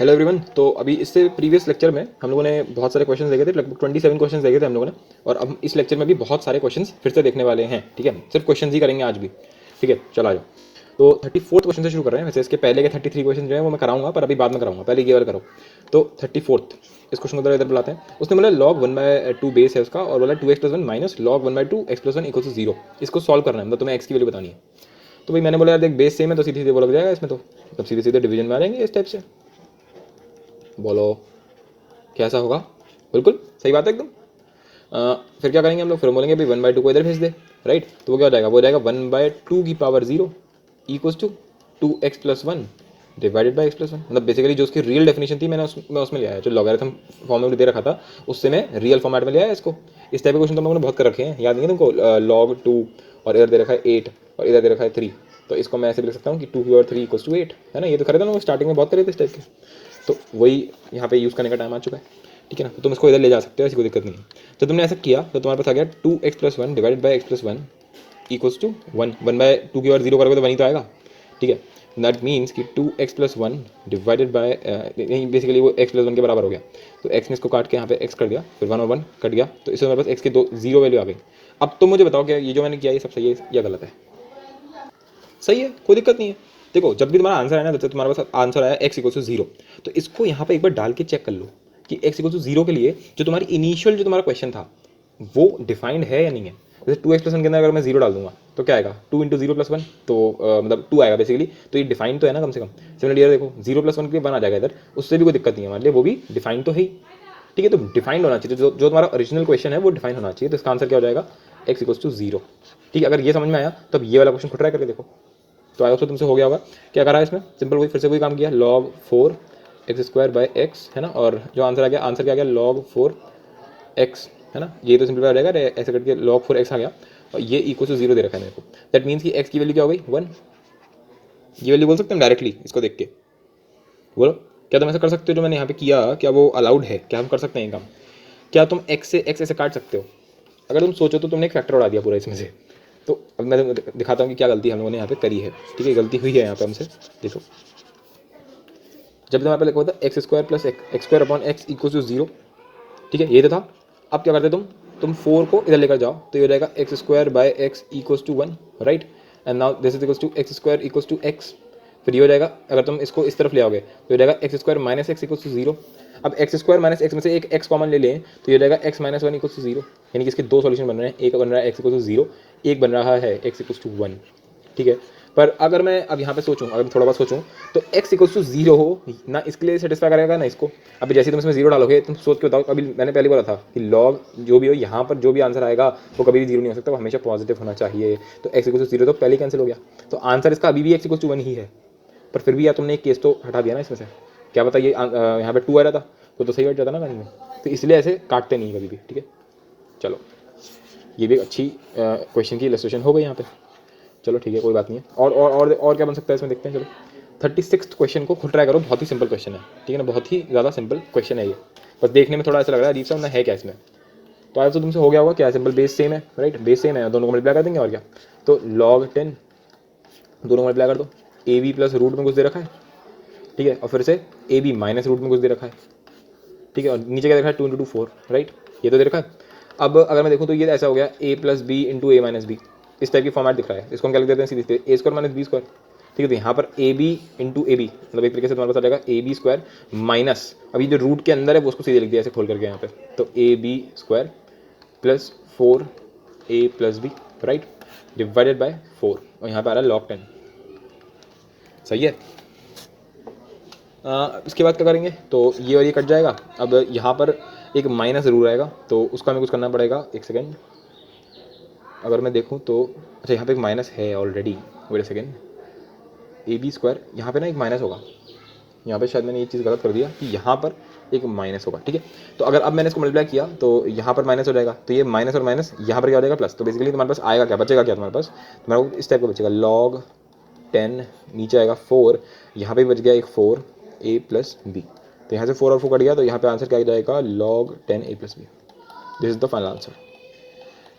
Hello everyone. तो अभी इससे प्रीवियस लेक्चर में हम लोगों ने बहुत सारे क्वेश्चंस देखे थे, लगभग 27 क्वेश्चंस देखे थे हम लोगों ने। और अब इस लेक्चर में भी बहुत सारे क्वेश्चंस फिर से देखने वाले हैं। ठीक है, सिर्फ क्वेश्चंस ही करेंगे आज भी। ठीक है, चलो आ जाओ। तो 34th क्वेश्चन से शुरू कर रहे हैं। वैसे इसके पहले के 33 क्वेश्चन जो है वो मैं कराऊंगा, पर अभी बाद में कराऊंगा, पहले ये वाला करो। तो 34th इस क्वेश्चन को इधर बुलाते हैं। उसने बोला log 1/2 बेस है उसका, और बोला 2x+1 minus log 1/2 x+1 equal to 0। इसको सॉल्व करना है, मतलब तुम्हें x की वैल्यू बतानी है। तो भाई मैंने बोला यार देख, बेस सेम है तो सीधे सीधे बोला जाएगा इसमें, तो तब सीधे सीधे डिवीजन में आ जाएंगे इस टाइप से। बोलो कैसा होगा? बिल्कुल सही बात है एकदम। फिर क्या करेंगे हम लोग? फिर बोलेंगे भाई 1/2 को इधर भेज दे, राइट। तो वो क्या हो जाएगा? वो हो जाएगा 1/2 की power 0 equals to 2x+1 divided by x+1। मतलब बेसिकली जो उसकी रियल डेफिनेशन थी मैंने उसमें लिया है, जो लॉगरिथम फॉर्म में दे रखा था उससे मैं रियल फॉर्मेट में लिया है इसको। इस टाइप के क्वेश्चन तो हम लोगों ने बहुत कर रखे हैं, याद नहीं है तुमको? log 2 और इधर दे रखा है 8 और इधर दे रखा है 3। तो इसको मैं ऐसे लिख सकता हूँ कि 2 और 3 इक्वल्स टू 8, है ना। ये तो करे थे ना स्टार्टिंग में, बहुत करे थे इस टाइप के। तो वही यहाँ पे यूज़ करने का टाइम आ चुका है। ठीक है ना, तो तुम इसको इधर ले जा सकते हो, ऐसी कोई दिक्कत नहीं है। तो तुमने ऐसा किया तो तुम्हारे पास आ गया 2x+1 divided by x+1 equals to 1। 1/2 की और 0 करोगे तो 1 ही तो आएगा। ठीक है, दैट मीन्स कि 2x+1 डिवाइडेड बाय, बेसिकली वो x+1 के बराबर हो गया। तो x ने इसको काट के यहाँ पे x कर दिया, फिर 1 और 1 कट गया, तो इससे हमारे पास x की 0 वैल्यू आ गई। अब तुम मुझे बताओ कि ये जो मैंने किया ये सब सही है या गलत है? सही है, कोई दिक्कत नहीं है। देखो, जब भी तुम्हारा आंसर है ना, जैसे तुम्हारे पास आंसर आया x इक्वल टू 0, तो इसको यहाँ पे एक बार डाल के चेक कर लो कि x इक्वल टू 0 के लिए जो तुम्हारी इनिशियल जो तुम्हारा क्वेश्चन था वो डिफाइंड है या नहीं है। जैसे 2x+1 के अंदर अगर मैं 0 डाल दूंगा तो क्या आएगा? 2 × 0+1, तो मतलब 2 आएगा बेसिकली। तो ये डिफाइन तो है ना कम से कम। सिमिलरली देखो 0+1 के लिए 1 आ जाएगा इधर, उससे भी कोई दिक्कत नहीं है हमारे लिए, वो भी डिफाइन तो है ही। ठीक है, तो डिफाइंड होना चाहिए, जो तुम्हारा ओरिजिनल क्वेश्चन है वो डिफाइन होना चाहिए। तो इसका आंसर क्या हो जाएगा? x equal to 0। ठीक है, अगर ये समझ में आया तो अब ये वाला क्वेश्चन खुद ट्राई करके देखो। तो आई होप तुमसे हो गया होगा। क्या करा है इसमें? सिंपल वही फिर से वही काम किया, log 4x² x, है ना। और जो आंसर आ गया, आंसर क्या आ गया? log 4x, है ना। ये तो सिंपल आ जाएगा, ऐसे करके log 4x आ गया, और ये इक्वल टू 0 दे रखा है मेरे को। दैट मीन्स कि x की वैल्यू क्या हो गई? 1। ये वैल्यू बोल सकते हैं डायरेक्टली इसको देख के। बोलो, क्या तुम ऐसा कर सकते हो जो मैंने यहाँ पे किया? क्या वो अलाउड है? क्या हम कर सकते हैं ये काम? क्या तुम x से x ऐसे काट सकते हो? अगर तुम सोचो तो तुमने एक फैक्टर उड़ा दिया पूरा इसमें से। तो अब मैं दिखाता हूँ कि क्या गलती हम लोगों ने यहाँ पे करी है। ठीक है, गलती हुई है यहाँ पे हमसे। देखो, जब तुम्हारे पे लिखा होता x² plus x² upon x equal to 0, ठीक है, ये तो था। अब क्या करते तुम 4 को इधर लेकर जाओ, तो ये हो जाएगा x² by x equals to 1, right. And now this is equals to x² equals to x। फिर ये हो जाएगा, अगर तुम इसको इस तरफ ले आओगे तो हो जाएगा x² minus x equals to 0। अब x² माइनस x में से एक x कॉमन ले लें तो ये हो जाएगा x माइनस 1 इक्वल्स टू 0। यानी कि इसके दो सॉल्यूशन बन रहे हैं, एक बन रहा है x इक्वल्स टू 0, एक बन रहा है x इक्वल्स टू 1। ठीक है, पर अगर मैं अब यहाँ पे सोचूं, अगर मैं थोड़ा बहुत सोचूं, तो x इक्वल्स टू 0 हो ना, इसके लिए सेटिस्फाई करेगा ना इसको। अभी जैसे तुम इसमें 0 डालोगे, तुम सोच के बताओ। अभी मैंने पहले बोला था कि log जो भी हो, यहाँ पर जो भी आंसर आएगा वो कभी भी 0 नहीं हो सकता, वो हमेशा पॉजिटिव होना चाहिए। तो x इक्वल्स टू 0 तो पहले कैंसिल हो गया, तो आंसर इसका अभी भी x इक्वल्स टू 1 ही है। पर फिर भी यार तुमने एक केस तो हटा दिया ना इसमें से। क्या पता ये यहाँ पे 2 आ रहा था तो सही बैठ जाता ना कहीं में। तो इसलिए ऐसे काटते नहीं कभी भी। ठीक है, चलो ये भी अच्छी क्वेश्चन की इलस्ट्रेशन हो गई यहाँ पे। चलो ठीक है, कोई बात नहीं है। और क्या बन सकता है इसमें, देखते हैं। चलो 36th क्वेश्चन को खुद ट्राई करो, बहुत ही सिंपल क्वेश्चन है। ठीक है ना, बहुत ही ज़्यादा सिंपल क्वेश्चन है ये। बस देखने में थोड़ा ऐसा लग रहा है अजीब सा ना, है क्या इसमें। तो आज तो तुमसे हो गया होगा क्या? सिंपल बेस सेम है, राइट। बेस सेम है, दोनों को मल्टीप्लाई कर देंगे और क्या। तो log 10 दोनों को मल्टीप्लाई कर दो। ए बी प्लस रूट में कुछ दे रखा है, ठीक है, और फिर से ए बी माइनस रूट में कुछ दे रखा है। ठीक है, और नीचे क्या देखा है? 2 × 2 4, राइट। ये तो दे रखा है। अब अगर मैं देखूँ तो ये ऐसा हो गया a plus b into a minus b, इस टाइप की फॉर्मेट दिख रहा है। इसको हम क्या लिख देते हैं सीधे सीधे? a² minus b²। ठीक है, तो यहाँ पर a b into a b, मतलब एक तरीके से तुम्हारे पास आ जाएगा ab² माइनस, अभी जो रूट के अंदर है वो उसको सीधे लिख दिया ऐसे खोल करके यहाँ पे। तो ab² plus 4a plus b, right, divided by 4, और यहाँ पे आ रहा है log 10। सही है। इसके बाद क्या करेंगे? तो ये और ये कट जाएगा। अब यहाँ पर एक माइनस जरूर आएगा, तो उसका हमें कुछ करना पड़ेगा। एक सेकेंड, अगर मैं देखूँ तो अच्छा यहाँ पे एक माइनस है already. Wait a second, ab², यहाँ पे ना एक माइनस होगा। यहाँ पे शायद मैंने ये चीज़ गलत कर दिया कि यहाँ पर एक माइनस होगा। ठीक है, तो अगर अब मैंने इसको मल्टीप्लाई किया तो यहाँ पर माइनस हो जाएगा, तो ये माइनस और माइनस यहाँ पर क्या हो जाएगा? प्लस। तो बेसिकली तुम्हारे पास आएगा क्या, बचेगा क्या तुम्हारे पास? तुम्हारे को इस टाइप का बचेगा, log 10, नीचे आएगा 4, यहाँ पे बच गया एक 4a प्लस बी। तो यहाँ से 4 और 4 कट गया, तो यहाँ पे आंसर क्या आ जाएगा? log 10a plus b. This is the final answer.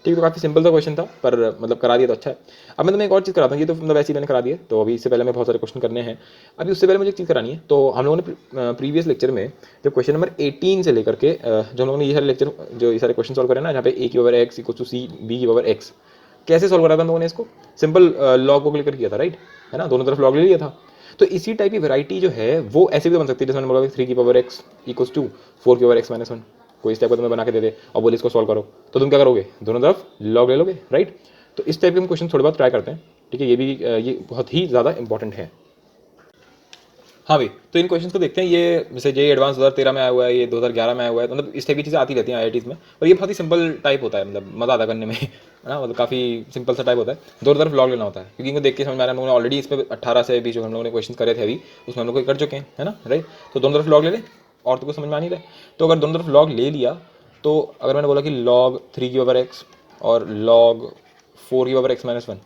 ठीक है, तो काफ़ी सिंपल सा क्वेश्चन था, पर मतलब करा दिया तो अच्छा है। अब मैं तुम्हें एक और चीज़ कराता हूँ, ये तो मतलब ऐसे ही मैंने करा दिया, तो अभी इससे पहले मैं बहुत सारे क्वेश्चन करने हैं। अभी उससे पहले मुझे एक चीज़ करानी है। तो हम लोगों ने प्रीवियस लेक्चर में जब क्वेश्चन नंबर 18 से लेकर के जो हम लोगों ने ये सारे लेक्चर जो ये सारे क्वेश्चन सॉल्व करे ना, जहाँ पे ए की power x equal to c b की पावर एक्स, कैसे सॉल्व करा था हम लोगों ने इसको? सिंपल लॉग को लेकर किया था, राइट, है ना, दोनों तरफ लॉग ले लिया था। तो इसी टाइप की वैरायटी जो है वो ऐसे भी तो बन सकती है, जैसे मैंने बोला 3 की पावर एक्स इक्वल्स टू 4 की पावर एक्स माइनस 1। कोई इस टाइप का तुम्हें बना के दे दे और बोले इसको सॉल्व करो, तो तुम क्या करोगे? दोनों तरफ लॉग ले लोगे, राइट। तो इस टाइप के हम क्वेश्चन थोड़ी बहुत ट्राई करते हैं, ठीक है। ये भी ये बहुत ही ज़्यादा इंपॉर्टेंट है। हाँ भाई, तो इन क्वेश्चंस को देखते हैं। ये जैसे जे एडवांस 2013 में आया हुआ है, ये 2011 में आया हुआ है, तो मतलब इस टाइप की चीज़ें आती रहती हैं आईआईटीज़ में। और ये बहुत ही सिंपल टाइप होता है, मतलब मज़ा आता करने में, है ना, मतलब काफ़ी सिंपल सा टाइप होता है। दोनों तरफ लॉग लेना होता है, क्योंकि इनको देख के समझ में आ रहा है हम लोगों ने ऑलरेडी इसमें 18 से 20 जो हम लोगों ने क्वेश्चन करे थे अभी, उसमें हम लोग कर चुके हैं, है ना, राइट। तो दोनों तरफ लॉग ले लें, और तो कुछ समझ में आ नहीं रहा है। तो अगर दोनों तरफ लॉग ले लिया, तो अगर मैंने बोला कि लॉग 3 की पावर एक्स और लॉग 4 की पावर एक्स माइनस 1,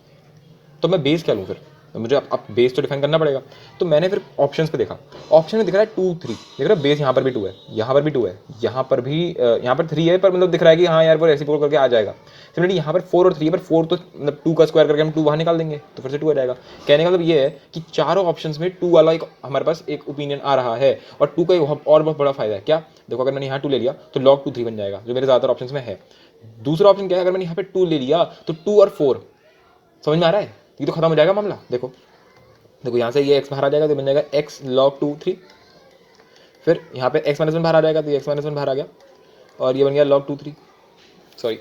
तो मैं बेस क्या लूँ फिर? तो मुझे अब बेस तो डिफाइन करना पड़ेगा। तो मैंने फिर ऑप्शंस पे देखा, ऑप्शन में दिख रहा है 2 3, दिख रहा है बेस यहाँ पर भी 2 है, यहाँ पर भी 2 है, यहाँ पर भी यहाँ पर 3 है, पर मतलब दिख रहा है कि हाँ यार वो रेसिप्रोकल करके आ जाएगा। सिमिलरली यहाँ पर 4 और 3 पर 4 तो मतलब 2 का स्क्वायर करके हम 2 बाहर निकाल देंगे, तो फिर से 2 आ जाएगा। कहने का मतलब ये है कि चारों ऑप्शन में 2 वाला एक हमारे पास एक ओपिनियन आ रहा है। और 2 का एक और बहुत बड़ा फायदा है क्या? देखो, अगर मैंने यहाँ 2 ले लिया तो लॉग 2 3 बन जाएगा, जो मेरे ज़्यादातर ऑप्शन में है। दूसरा ऑप्शन क्या है? अगर मैंने यहाँ पे 2 ले लिया तो 2 और 4, समझ में आ रहा है? ये तो खत्म हो जाएगा मामला। देखो देखो, यहाँ से ये x बाहर आ जाएगा तो बन जाएगा x log 2 3। फिर यहाँ पे x माइनस 1 बाहर आ जाएगा तो ये x माइनस 1 बाहर आ गया, और ये बन गया log 2 3, सॉरी।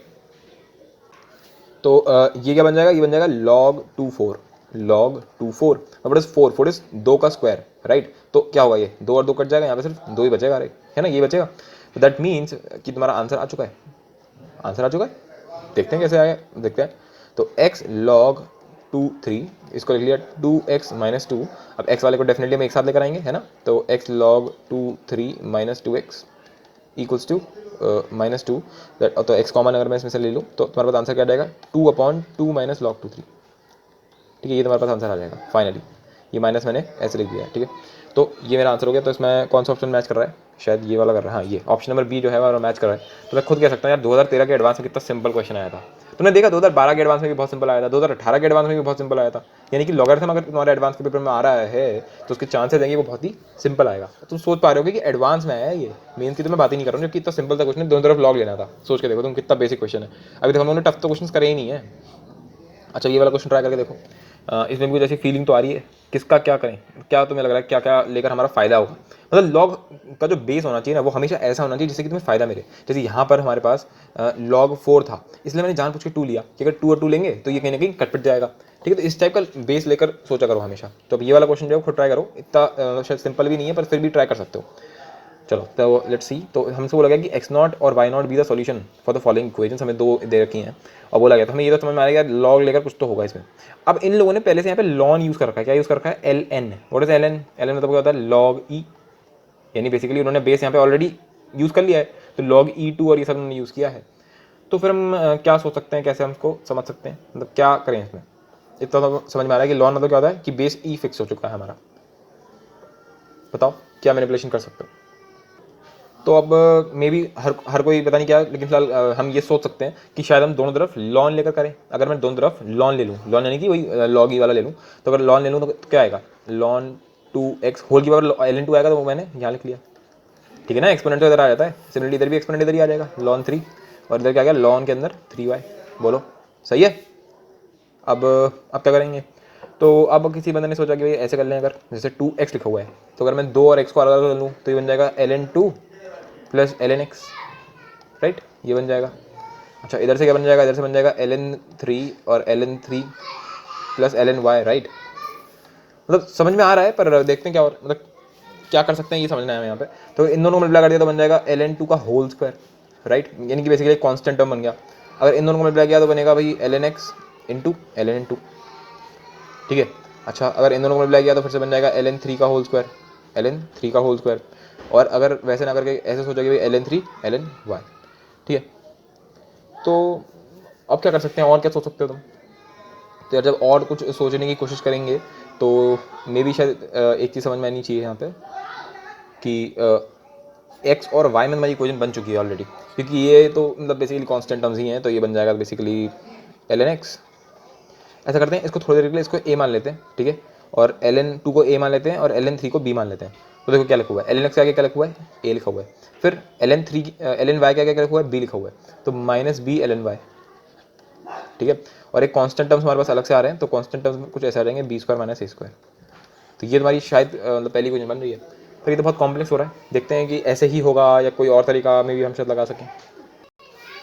तो ये क्या बन जाएगा? ये बन जाएगा log 2 4, log 2 4। What is 4? 4 is 2 का स्क्वायर, राइट। तो क्या होगा? ये 2 और 2 कट जाएगा, यहाँ पे सिर्फ 2 ही बचेगा, राइट, है ना, ये बचेगा। तो दैट मीन्स कि तुम्हारा आंसर आ चुका है। आंसर आ चुका है, देखते हैं कैसे आया, देखते हैं। तो x log 2 3, इसको लिख लिया 2x माइनस 2। अब x वाले को डेफिनेटली हम एक साथ लेकर आएंगे, है ना। तो x log 2 3 minus 2x equals to minus 2। तो x कॉमन अगर मैं इसमें से ले लूँ तो तुम्हारे पास आंसर क्या आ जाएगा? 2/2 माइनस log 2 3, ठीक है। ये तुम्हारे पास आंसर आ जाएगा फाइनली। ये माइनस मैंने ऐसे लिख दिया है, ठीक है। तो ये मेरा आंसर हो गया। तो इसमें कौन सा ऑप्शन मैच कर रहा है? शायद ये वाला कर रहा है, हाँ, ये ऑप्शन नंबर बी जो है वो मैच कर रहा है। तो मैं खुद कह सकता हूँ यार, 2013 के एडवांस में कितना सिंपल क्वेश्चन आया था। तुमने देखा 2012 के एडवांस में भी बहुत सिंपल आया था, 2018 के एडवांस में भी बहुत सिंपल आया था। यानी कि लॉगरिथम अगर तुम्हारे एडवांस के पेपर में आ रहा है तो उसके चांसेस हैं कि वो बहुत ही सिंपल आएगा। तुम सोच पा रहे हो कि एडवांस में आया है, ये मेंस की तो मैं बात ही नहीं कर रहा हूँ, जबकि इतना सिंपल सा क्वेश्चन है, दोनों तरफ लॉग लेना था। सोच के देखो तुम, कितना बेसिक क्वेश्चन है। अभी तक हम लोगों ने टफ तो क्वेश्चन करे ही नहीं है। अच्छा, ये वाला क्वेश्चन ट्राई करके देखो। इसमें भी कुछ ऐसी फीलिंग तो आ रही है, किसका क्या करें, क्या तुम्हें लग रहा है क्या क्या लेकर हमारा फायदा होगा? मतलब लॉग का जो बेस होना चाहिए ना, वो हमेशा ऐसा होना चाहिए जिससे कि तुम्हें फायदा मिले। जैसे यहाँ पर हमारे पास लॉग 4 था, इसलिए मैंने जान पूछ के 2 लिया कि अगर 2 और 2 लेंगे तो ये कहीं ना कहीं कट जाएगा, ठीक है। तो इस टाइप का बेस लेकर सोचा करो हमेशा। तो अब ये वाला क्वेश्चन जो है खुद ट्राई करो, इतना शायद सिंपल भी नहीं है, पर फिर भी ट्राई कर सकते हो। चलो तो लेट्स सी। तो हमसे बोला गया कि x नॉट और y not be the solution for the following equations, हमें दो दे रखी हैं और बोला गया, तो हमें ये तो समझ में आ रहा है लॉग लेकर कुछ तो होगा इसमें। अब इन लोगों ने पहले से यहाँ पे लॉन यूज़ कर रखा है। क्या यूज़ कर रखा है? L n. What is l n? L n मतलब क्या होता है? Log e. यानी बेसिकली उन्होंने बेस यहाँ पे ऑलरेडी यूज़ कर लिया है, तो लॉग E2 और ये सब उन्होंने यूज़ किया है। तो फिर हम क्या सोच सकते हैं, कैसे हम इसको समझ सकते हैं, मतलब क्या करें इसमें? इतना तो समझ में आ रहा है कि लॉन मतलब क्या होता है कि बेस ई फिक्स हो चुका है हमारा। बताओ क्या मैनिपुलेशन कर सकते हो? तो अब मे बी हर कोई पता नहीं क्या, लेकिन फिलहाल हम ये सोच सकते हैं कि शायद हम दोनों तरफ लॉन लेकर करें। अगर मैं दोनों तरफ लॉन ले लूँ, लॉन यानी कि वही लॉग ई वाला ले लूँ, तो अगर लॉन ले लूँ तो क्या आएगा? लॉन 2x होल की पावर ln 2 आएगा, तो वो मैंने यहाँ लिख लिया, ठीक है ना। एक्सपोनेंट तो इधर आ जाता है, सिमिलरली इधर भी एक्सपोनेंट इधर ही आ जाएगा, लॉन 3। और इधर क्या आ गया? लॉन के अंदर 3y। बोलो सही है? अब क्या करेंगे? तो अब किसी बंदे ने सोचा कि भाई ऐसे कर लें, अगर जैसे 2x लिखा हुआ है, तो अगर मैं 2 और x को अलग अलग लूँ तो ये बन जाएगा ln 2 plus ln x, right, ये बन जाएगा। अच्छा, इधर से क्या बन जाएगा? इधर से बन जाएगा ln 3 और ln 3 plus ln y, right. मतलब समझ में आ रहा है, पर देखते हैं क्या और मतलब क्या कर सकते हैं, ये समझना है हमें यहाँ पे। तो इन दोनों को मल्टीप्लाई कर दिया तो बन जाएगा ln 2 का होल स्क्वायर, राइट, यानी कि बेसिकली कांस्टेंट टर्म बन गया। अगर इन दोनों को मल्टीप्लाई किया तो बनेगा भाई ln x इंटू ln 2, ठीक है। अच्छा, अगर इन दोनों को मल्टीप्लाई किया तो फिर से बन जाएगा ln 3 का होल स्क्वायर, ln 3 का होल स्क्वायर। और अगर वैसे ना करके ऐसे सोचा कि भाई ln 3 ln y, ठीक है। तो अब क्या कर सकते हैं, और क्या सोच सकते हो तुम? तो यार जब और कुछ सोचने की कोशिश करेंगे तो मे बी शायद एक चीज़ समझ में आनी चाहिए यहाँ पे कि एक्स और वाई में हमारी इक्वेशन बन चुकी है ऑलरेडी, क्योंकि ये तो मतलब बेसिकली कांस्टेंट टर्म्स ही हैं, तो ये बन जाएगा बेसिकली एल एन एक्स। ऐसा करते हैं, इसको थोड़ी देर के लिए इसको ए मान लेते हैं, ठीक है, और एल एन टू को ए मान लेते हैं और एल एन थ्री को बी मान लेते हैं। तो देखो क्या लिखा हुआ है, एल एन एक्स के आगे क्या लिखा हुआ है, ए लिखा हुआ है, फिर l n three l n y के आगे क्या लिखा हुआ है, बी लिखा हुआ है, तो minus b l n y, ठीक है। और एक कांस्टेंट टर्म्स हमारे पास अलग से आ रहे हैं, तो कांस्टेंट टर्म्स में कुछ ऐसे आ जाएंगे, B square minus a square. तो ये तुम्हारी शायद मतलब पहली क्वेश्चन बन रही है। पर ये तो बहुत कॉम्प्लेक्स हो रहा है, देखते हैं कि ऐसे ही होगा या कोई और तरीका में भी हम शायद लगा सकें।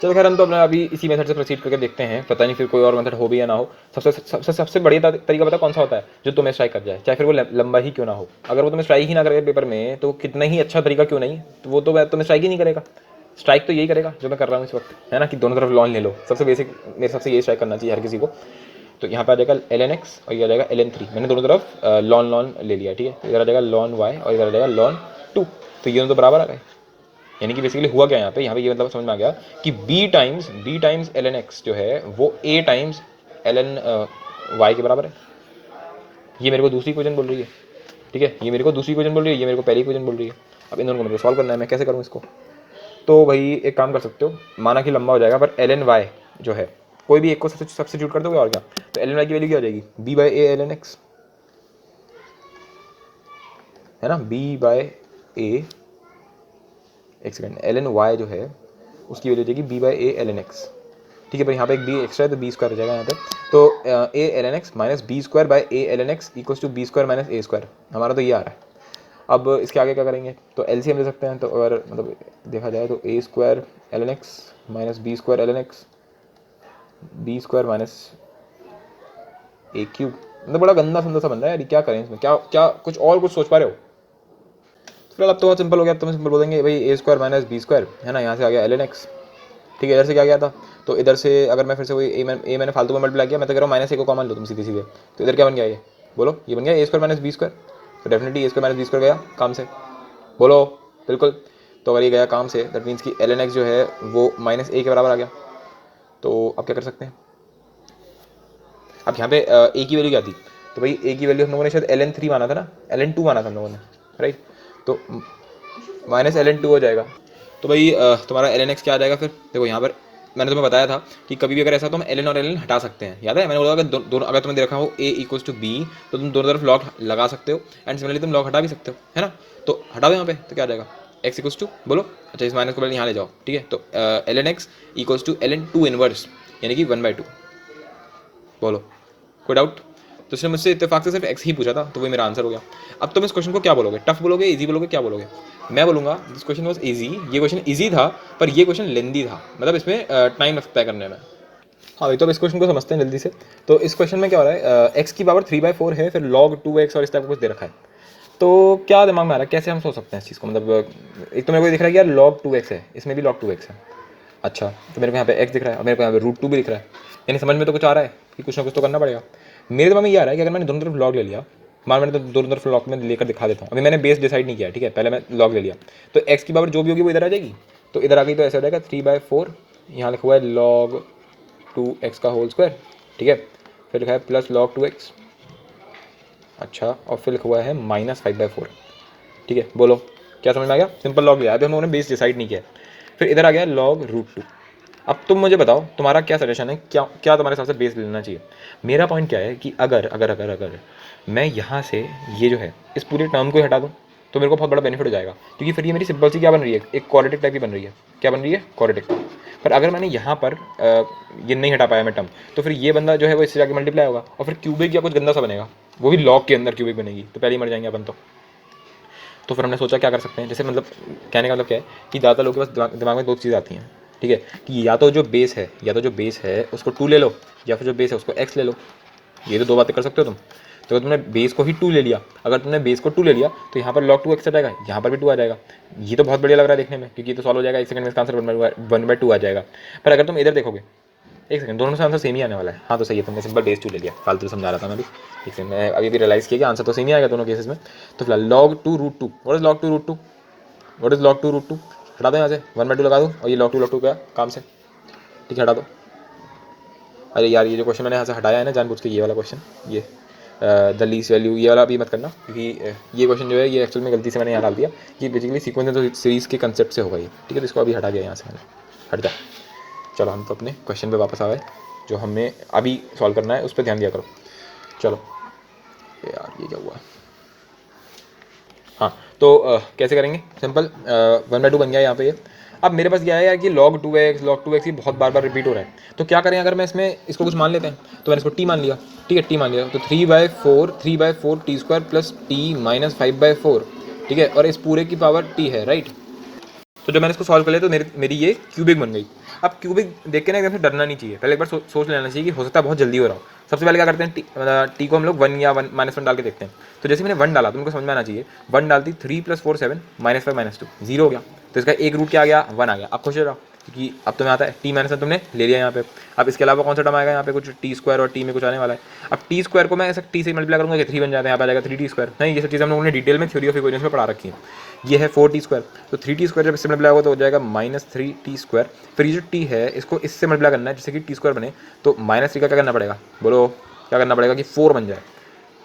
चलो खैर, हम तो अपना अभी इसी मेथड से प्रोसीड करके देखते हैं, पता नहीं फिर कोई और मेथड हो भी या ना हो। सबसे बढ़िया तरीका पता कौन सा होता है, जो तुम्हें स्ट्राइक कर जाए, चाहे फिर वो लंबा ही क्यों ना हो। अगर वो तुम्हें स्ट्राइक ही ना करे पेपर में, तो कितना ही अच्छा तरीका क्यों नहीं, तो वो तो तुम्हें स्ट्राइक ही नहीं करेगा। स्ट्राइक तो यही करेगा जो मैं कर रहा हूँ इस वक्त, है ना, कि दोनों तरफ लॉन ले लो। सबसे बेसिक मेरे हिसाब से यही स्ट्राइक करना चाहिए हर किसी को। तो यहाँ पे आ जाएगा एल एन एक्स और ये आ जाएगा एल एन थ्री, मैंने दोनों तरफ लॉन लॉन ले लिया, ठीक है। इधर आ जाएगा लॉन वाई और इधर आ जाएगा लॉन टू, तो ये दोनों तो बराबर आ गए। यानी कि बेसिकली हुआ क्या यहाँ पे ये मतलब समझ में आ गया कि b times l n x जो है वो a times l n y के बराबर है। ये मेरे को दूसरी क्वेश्चन बोल रही है, ठीक है, ये मेरे को दूसरी क्वेश्चन बोल रही है, ये मेरे को पहली क्वेश्चन बोल रही है। अब इन दोनों को मेरे को सॉल्व करना है, मैं कैसे करूँ इसको। तो भाई एक काम कर सकते हो, माना कि लंबा हो जाएगा, पर एल एन वाई जो है कोई भी एक को सब्स्टिट्यूट कर दोगे और क्या, तो एल एन वाई की वैल्यू क्या हो जाएगी, b by a l n x, है ना, बी बाई ए, एक सेकंड, एल एन वाई जो है उसकी वैल्यू हो जाएगी b by a l n x, ठीक है भाई। यहाँ पे एक बी एक्स्ट्रा है तो बी स्क्वायर हो जाएगा यहाँ पे, तो a l n x minus b square by a l n x equals to b square minus a square, हमारा तो ये आ रहा है। अब इसके आगे क्या करेंगे, तो एल सी एम ले सकते हैं, तो अगर मतलब देखा जाए तो a square l n x minus b square l n x, b square minus a cube, मतलब बड़ा गंदा सुंदर सा बन रहा है यार, क्या करें इसमें, क्या क्या कुछ और कुछ सोच पा रहे हो। फिलहाल अब तो बहुत सिंपल हो गया, अब तो मैं सिंपल बोलेंगे भाई ए स्क्वायर माइनस बी स्क्वायर, है ना, यहाँ से आ गया एल एन एक्स, ठीक है। इधर से क्या गया था, तो इधर से अगर मैं फिर से वही ए मैंने फालतू में मल्टीप्लाई किया, मैं तो कह रहा हूँ माइनस ए को कॉमन लो तुम सीधे सीधे, तो इधर क्या बन गया, ये बोलो, ये बन गया ए स्क्वायर माइनस बी स्क्वायर, तो डेफिनेटली ए स्क्वायर माइनस बी स्क्वायर गया काम से, बोलो बिल्कुल। तो अगर ये गया काम से, दैट मीन्स कि एल एन एक्स जो है वो माइनस ए के बराबर आ गया। तो अब क्या कर सकते हैं, अब यहाँ पे ए की वैल्यू क्या थी, तो भाई ए की वैल्यू हम लोगों ने शायद एल एन थ्री माना था ना, एल एन टू माना था हम लोगों ने, राइट, तो माइनस एल एन टू हो जाएगा। तो भाई तुम्हारा एल एन एक्स क्या आ जाएगा फिर, देखो यहाँ पर मैंने तुम्हें बताया था कि कभी भी अगर ऐसा तो हम एल एन और एल एन हटा सकते हैं, याद है, मैंने बोला अगर दोनों अगर तुमने देखा हो ए इक्वल्स टू बी, तो तुम दोनों तरफ लॉग लगा सकते हो, एंड सिमिलरली तुम लॉग हटा भी सकते हो, है ना। तो हटा दो यहाँ पे, तो क्या आ जाएगा, एक्स इक्वल्स टू, बोलो, अच्छा इस माइनस को पहले यहाँ ले जाओ, ठीक है, तो l n x equals to l n two inverse, यानी कि 1/2, बोलो कोई डाउट। तो उसने मुझसे इत्तेफाक से सिर्फ एक्स ही पूछा था, तो वही मेरा आंसर हो गया। अब तुम इस क्वेश्चन को क्या बोलोगे, टफ बोलोगे, इजी बोलोगे, क्या बोलोगे। मैं बोलूँगा दिस क्वेश्चन वॉज इजी, ये क्वेश्चन इजी था, पर ये क्वेश्चन लेंदी था, मतलब इसमें टाइम लगता है करने में। हाँ भाई, तो अब इस क्वेश्चन को समझते हैं जल्दी से। तो इस क्वेश्चन में क्या हो रहा है, एक्स की पावर 3/4 है, फिर log 2x और इस टाइप का कुछ दे रखा है। तो क्या दिमाग में आ रहा है, कैसे हम सोच सकते हैं इस चीज़ को, मतलब एक तो मेरे को दिख रहा है कि यार log 2x है, इसमें भी log 2x है, अच्छा, तो मेरे को यहाँ पे x दिख रहा है और मेरे को यहाँ पे √2 भी दिख रहा है, यानी समझ में तो कुछ आ रहा है कि कुछ ना कुछ तो करना पड़ेगा। मेरे दिमाग में ये आ रहा है कि अगर मैंने दोनों तरफ log ले लिया, मैंने तो दोनों तरफ log में लेकर दिखा देता हूँ, अभी मैंने बेस डिसाइड नहीं किया, ठीक है, पहले मैं log ले लिया, तो x की पावर जो भी होगी वो इधर आ जाएगी, तो इधर आ गई, तो ऐसे हो जाएगा 3/4, यहाँ लिखा हुआ है log 2x का होल स्क्वायर, ठीक है, फिर लिखा है प्लस log 2x, अच्छा, और फिर लिखा हुआ है -5/4, ठीक है, बोलो क्या समझ में आ गया, सिंपल लॉग लिया, अभी हम लोगों ने बेस डिसाइड नहीं किया। फिर इधर आ गया log √2। अब तुम मुझे बताओ तुम्हारा क्या सजेशन है, क्या क्या तुम्हारे हिसाब से बेस लेना चाहिए। मेरा पॉइंट क्या है कि अगर अगर अगर अगर मैं यहाँ से ये जो है इस पूरे टर्म को ही हटा दूँ, तो मेरे को बहुत बड़ा बेनिफिट हो जाएगा, क्योंकि फिर ये मेरी सिंपल सी क्या बन रही है, एक क्वाड्रेटिक टाइप की बन रही है, क्या बन रही है, क्वाड्रेटिक। पर अगर मैंने यहाँ पर ये नहीं हटा पाया मैं टर्म, तो फिर ये बंदा जो है वो इससे जाके मल्टीप्लाई होगा, और फिर क्यूबिक या कुछ गंदा सा बनेगा, वो भी लॉग के अंदर क्यूबिक बनेगी, तो पहले ही मर जाएंगे अपन तो फिर हमने सोचा क्या कर सकते हैं, जैसे मतलब कहने का मतलब क्या है कि ज़्यादा लोगों के पास दिमाग में दो चीज़ें आती हैं, ठीक है, कि या तो जो बेस है उसको 2 ले लो, या फिर जो बेस है उसको x ले लो, ये तो दो बातें कर सकते हो तुम। तो अगर तुमने बेस को ही 2 ले लिया, अगर तुमने बेस को 2 ले लिया, तो यहाँ पर log 2x आ जाएगा, यहाँ पर भी 2 आ जाएगा, ये तो बहुत बढ़िया लग रहा है देखने में, क्योंकि ये तो सॉल्व हो जाएगा, 1 सेकंड में इसका आंसर 1/2 आ जाएगा। पर अगर तुम इधर देखोगे, एक सेकंड, दोनों से आंसर सेम ही आने वाला है, हाँ तो सही है, तुमने सिंपल बेस 2 ले लिया, फालतू समझा रहा था मैं भी, एक सेकंड, मैं अभी भी रियलाइज़ किया कि आंसर तो सेम ही आएगा दोनों केसेस में। तो फिलहाल log 2 √2, what is log 2 √2, what is log 2 √2, हटा दो यहाँ से, 1/2 लगा दूँ, और ये log 2 गया काम से, ठीक है, हटा दो। अरे यार, ये जो क्वेश्चन मैंने यहाँ से हटाया है ना जानबूझ के, ये वाला क्वेश्चन, ये द लीस्ट वैल्यू, ये वाला भी मत करना, क्योंकि ये क्वेश्चन जो है ये एक्चुअल में गलती से मैंने यहाँ डाल दिया कि बेसिकली सीक्वेंस सीरीज़ के कंसेप्ट से होगा ये, ठीक है। तो इसको अभी हटा दिया यहाँ से मैंने, हट जा। चलो हम तो अपने क्वेश्चन पे वापस आ गए, जो हमें अभी सॉल्व करना है उस पर ध्यान दिया करो। चलो यार ये क्या हुआ, हाँ तो कैसे करेंगे, सिंपल 1/2 बन गया यहाँ पे ये। अब मेरे पास क्या है यार कि log 2x ये बहुत बार बार रिपीट हो रहा है, तो क्या करें, अगर मैं इसमें इसको कुछ मान लेते हैं, तो मैंने इसको t मान लिया, ठीक है, t मान लिया, तो 3/4 t square plus t minus 5/4, ठीक है, और इस पूरे की पावर t है, राइट। तो जब मैंने इसको सॉल्व कर लिया तो मेरी ये क्यूबिक बन गई। अब क्यूबिक देख के ना एकदम से डरना नहीं चाहिए, पहले एक बार सोच लेना चाहिए कि हो सकता है बहुत जल्दी हो रहा हो। सबसे पहले क्या करते हैं, टी को हम लोग 1 या 1 डाल के देखते हैं। तो जैसे मैंने 1 डाला तो उनको समझ में आना चाहिए, 1 डालती 3 + 4 7 -5 -2 0 हो गया, तो इसका एक रूट क्या आ गया, 1 आ गया। अब खुश हो जाओ क्योंकि अब तुम्हें आता है t माइनस तुमने ले लिया यहाँ पे। अब इसके अलावा कौन सा टर्म आएगा यहाँ पे, कुछ t स्क्वायर और t में कुछ आने वाला है। अब t स्क्वायर को मैं ऐसा t से मल्टीप्लाई करूँगा कि 3 बन जाता है, यहाँ पे आ जाएगा 3t स्क्वायर। नहीं, ये सब चीज़ हम लोगों ने डिटेल में थ्योरी ऑफ इक्वेशंस में पढ़ा रखी है। ये है 4t स्क्वायर, तो 3t स्क्वायर जब इससे मल्टीप्लाई होगा तो हो जाएगा -3t स्क्वायर। फिर ये जो t है इसको इससे मल्टीप्लाई करना है जिससे कि t स्क्वायर बने, तो -3 का क्या करना पड़ेगा, बोलो क्या करना पड़ेगा कि 4 बन जाए,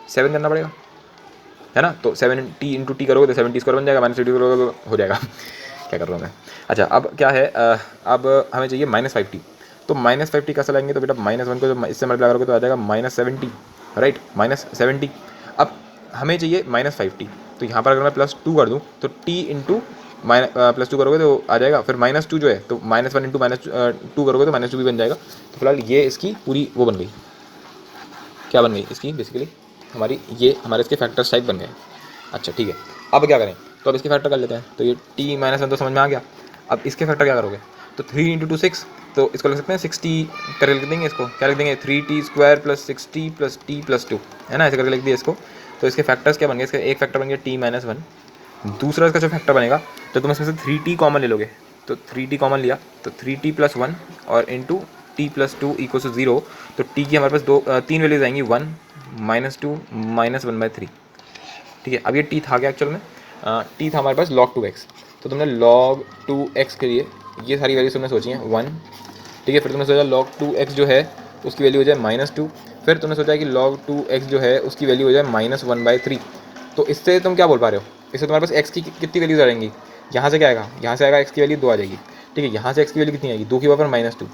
7 करना पड़ेगा, है ना। तो 7t इंटू टी करोगे तो 7t स्क्वायर बन जाएगा, -3t करोगे तो हो जाएगा क्या कर रहा हूँ मैं। अच्छा अब क्या है, अब हमें चाहिए -5t, तो -5t कैसे लाएंगे, तो बेटा -1 को जब इससे मल्टीप्लाई करोगे तो आ जाएगा -70, राइट, -70। अब हमें चाहिए -5t, तो यहाँ पर अगर मैं +2 कर दूँ तो t इंटू +2 करोगे तो आ जाएगा, फिर -2 जो है तो -1 इंटू -2 करोगे तो -2 भी बन जाएगा। तो फिलहाल ये इसकी पूरी वो बन गई, क्या बन गई इसकी, बेसिकली हमारे इसके फैक्टर्स टाइप बन गए। अच्छा ठीक है, अब क्या करें, तो अब इसके फैक्टर कर लेते हैं। तो ये t-1 तो समझ में आ गया। अब इसके फैक्टर क्या करोगे, तो 3 इंटू 2 6, तो इसको लिख सकते हैं 60 करके लिख देंगे। इसको क्या लिख देंगे, 3t square plus 60 plus t plus 2, है ना, ऐसे करके लिख दिया इसको। तो इसके फैक्टर्स क्या बन गए, इसका एक फैक्टर बन गया t-1, दूसरा इसका जो फैक्टर बनेगा तो तुम इसमें से 3t कॉमन ले लोगे, तो 3t कॉमन लिया तो 3t + 1 और इंटू t + 2 = 0। तो t की हमारे पास तीन वैल्यूज आएंगी, 1 -2 -1/3, ठीक है। अब ये t था क्या एक्चुअल में, t था हमारे पास log 2x, तो तुमने log 2x के लिए ये सारी वैल्यूज तुमने सोची हैं 1, ठीक है। फिर तुमने सोचा log 2x जो है उसकी वैल्यू हो जाए -2, फिर तुमने सोचा कि log 2x जो है उसकी वैल्यू हो जाए -1/3। तो इससे तुम क्या बोल पा रहे हो, इससे तुम्हारे पास x की कितनी वैल्यूज आ जाएंगी, यहाँ से क्या आएगा, यहाँ से आएगा x की वैल्यू 2 आ जाएगी, ठीक है। यहाँ से x की वैल्यू कितनी आएगी, 2 की पावर -2,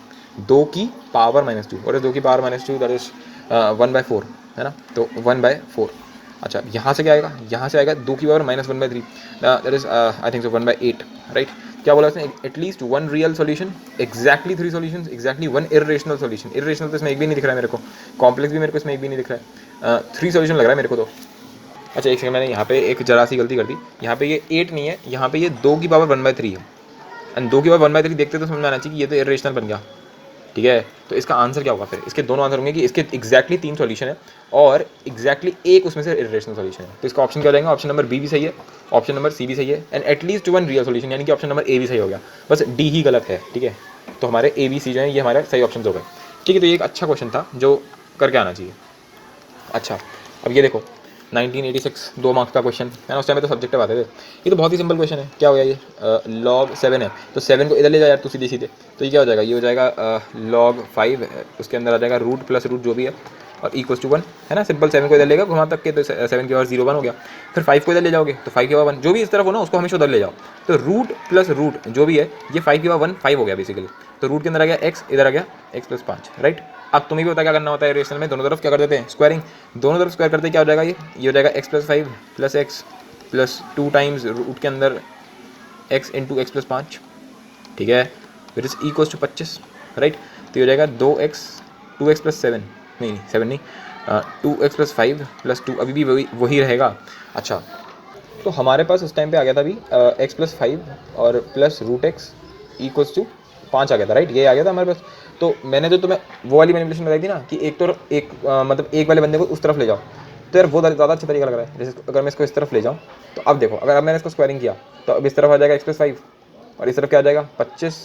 2 की पावर -2, और 2 की पावर -2 दैट इज 1/4, है ना, तो 1/4। अच्छा यहाँ से क्या आएगा, यहाँ से आएगा 2 की power -1/3, that is I think so 1/8, right. क्या बोला उसने, at least 1 real solution, exactly 3 solutions, exactly 1 irrational solution. Irrational तो इसमें एक भी नहीं दिख रहा है मेरे को, कॉम्प्लेक्स भी मेरे को इसमें एक भी नहीं दिख रहा है, 3 सॉल्यूशन लग रहा है मेरे को तो। अच्छा एक सेकंड, मैंने यहाँ पे एक जरा सी गलती कर दी, यहाँ पे ये 8 नहीं है, यहाँ पे ये 2 की पावर 1/3 है, एंड 2 की पावर 1/3 देखते तो समझ में आना चाहिए कि ये तो इरेशनल बन गया, ठीक है। तो इसका आंसर क्या होगा, फिर इसके दोनों आंसर होंगे कि इसके एग्जैक्टली 3 सॉल्यूशन है और एग्जैक्टली एक उसमें से इरेशनल सॉल्यूशन है। तो इसका ऑप्शन क्या हो जाएगा, ऑप्शन नंबर बी भी सही है, ऑप्शन नंबर सी भी सही है, एंड एटलीस्ट 1 रियल सॉल्यूशन, यानी कि ऑप्शन नंबर ए भी सही हो गया, बस डी ही गलत है, ठीक है। तो हमारे ए बी सी जो है ये हमारे सही ऑप्शन हो गए, ठीक है। तो ये एक अच्छा क्वेश्चन था जो करके आना चाहिए। अच्छा अब ये देखो 1986 2 मार्क्स का क्वेश्चन है ना, उस टाइम में तो सब्जेक्टिव आते थे। ये तो बहुत ही सिंपल क्वेश्चन है, क्या हो गया ये, log 7 है, तो 7 को इधर ले जाओ यार तू सीधे सीधे, तो ये क्या हो जाएगा, ये हो जाएगा log 5, उसके अंदर आ जाएगा रूट प्लस रूट जो भी है और = 1, है ना, सिंपल। 7 को इधर लेगा घुमा तक के, तो 7 की पावर 0 1 हो गया। फिर 5 को इधर ले जाओगे तो 5 की पावर 1, जो भी इस तरफ हो ना उसको हमेशा उधर ले जाओ, तो रूट प्लस रूट जो भी है ये 5 की पावर 1 5 हो गया बेसिकली। तो रूट के अंदर आ गया x, इधर आ गया x + 5, राइट। अब तुम्हें भी पता क्या करना होता है रेशनल में, दोनों तरफ क्या कर देते हैं, स्क्वायरिंग, दोनों तरफ स्क्वायर करते क्या हो जाएगा, ये हो जाएगा x + 5 + x + 2 टाइम्स रूट के अंदर x इंटू x + 5, ठीक है, विच इज = 25, राइट। तो ये हो जाएगा 2x + 7 नहीं 7 नहीं 2x + 5 + 2 अभी भी वही रहेगा। अच्छा तो हमारे पास उस टाइम पे आ गया था अभी x + 5 और प्लस √x = 5 आ गया था, राइट, ये आ गया था हमारे पास। तो मैंने जो तुम्हें वो वाली मैनिपुलेशन बताई थी ना कि मतलब एक वाले बंदे को उस तरफ ले जाओ, तो यार वो ज़्यादा अच्छा तरीका लग रहा है। जैसे अगर मैं इसको इस तरफ ले जाऊँ तो अब देखो, अगर अब मैंने इसको स्क्वायरिंग किया तो अब इस तरफ आ जाएगा x + 5 और इस तरफ क्या आ जाएगा 25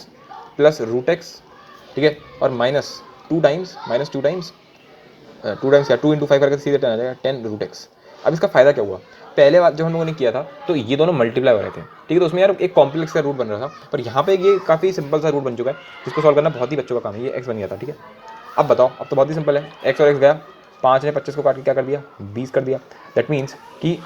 प्लस √x, ठीक है, और -2 टाइम्स क्या 2 × 5 करके सीधे 10 आ जाएगा 10 √x। अब इसका फ़ायदा क्या हुआ, पहले बार जब हम लोगों ने किया था तो ये दोनों मल्टीप्लाई हो रहे थे, ठीक है, तो उसमें यार एक कॉम्प्लेक्स का रूट बन रहा था, पर यहाँ पे ये काफ़ी सिंपल सा रूट बन चुका है जिसको सॉल्व करना बहुत ही बच्चों का काम है। ये x बन गया था, ठीक है। अब बताओ, अब तो बहुत ही सिंपल है, x और x गया 5 ने 25 को काट के क्या कर दिया, 20 कर दिया। दैट मीन्स कि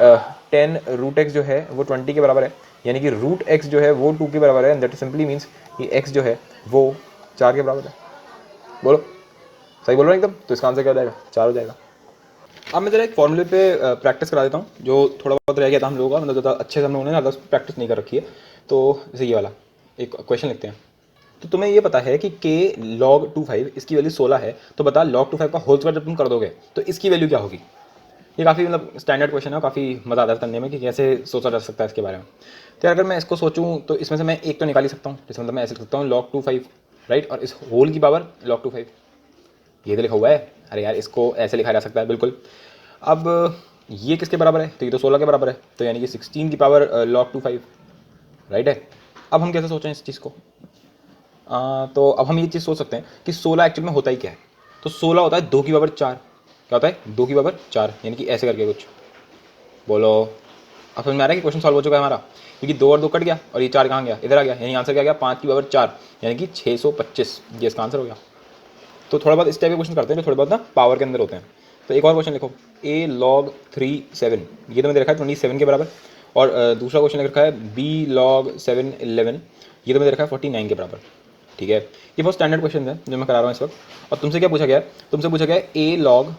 10 रूट एक्स जो है वो 20 के बराबर है, यानी कि रूट एक्स जो है वो 2 के बराबर है। दैट सिंपली मीन्स कि एक्स जो है वो 4 के बराबर है। बोलो सही बोल रहा हूँ एकदम। तो इसका आंसर क्या हो जाएगा, 4 हो जाएगा। अब मैं जरा एक फॉर्मूले पे प्रैक्टिस करा देता हूँ, जो थोड़ा बहुत रह गया था हम लोगों का, मतलब ज़्यादा अच्छे से हम लोगों ने ज़्यादा प्रैक्टिस नहीं कर रखी है। तो जैसे ये वाला एक क्वेश्चन लिखते हैं। तो तुम्हें ये पता है कि k log 25 इसकी वैल्यू 16 है, तो बता log 25 का होल स्क्वायर जब तुम कर दोगे तो इसकी वैल्यू क्या होगी। ये काफ़ी मतलब स्टैंडर्ड क्वेश्चन है, काफ़ी मज़ा आता है करने में कि कैसे सोचा जा सकता है इसके बारे में। तो अगर मैं इसको सोचूं तो इसमें से मैं एक तो निकाल ही सकता हूँ, जैसे मतलब मैं ऐसे लिख सकता हूँ log 25, राइट, और इस होल की पावर log 25, ये तो लिखा हुआ है। अरे यार इसको ऐसे लिखा जा सकता है बिल्कुल। अब ये किसके बराबर है, तो ये तो 16 के बराबर है, तो यानी कि 16 की पावर log 25, राइट है। अब हम कैसे सोचें इस चीज़ को, तो अब हम ये चीज़ सोच सकते हैं कि 16 एक्चुअल में होता ही क्या है। तो 16 होता है 2 की पावर 4। क्या होता है, 2 की पावर 4, यानी कि ऐसे करके कुछ। बोलो अब समझ में आ रहा है कि क्वेश्चन सॉल्व हो चुका है हमारा, क्योंकि 2 और 2 कट गया और ये 4 कहाँ गया, इधर आ गया, यानी आंसर क्या गया, 5 की पावर 4, यानी कि 625, ये इसका आंसर हो गया। तो थोड़ा बहुत इस टाइप के क्वेश्चन करते हैं जो थोड़े बहुत ना पावर के अंदर होते हैं। तो एक और क्वेश्चन लिखो, a log 37, ये तो मैंने देखा है 27 के बराबर। और दूसरा क्वेश्चन लिख रखा है b log 7 11, ये तो मैंने देखा है 49 के बराबर। ठीक है, ये बहुत स्टैंडर्ड क्वेश्चन है जो मैं करा रहा हूँ इस वक्त। और तुमसे क्या पूछा गया है, तुमसे पूछा गया है a log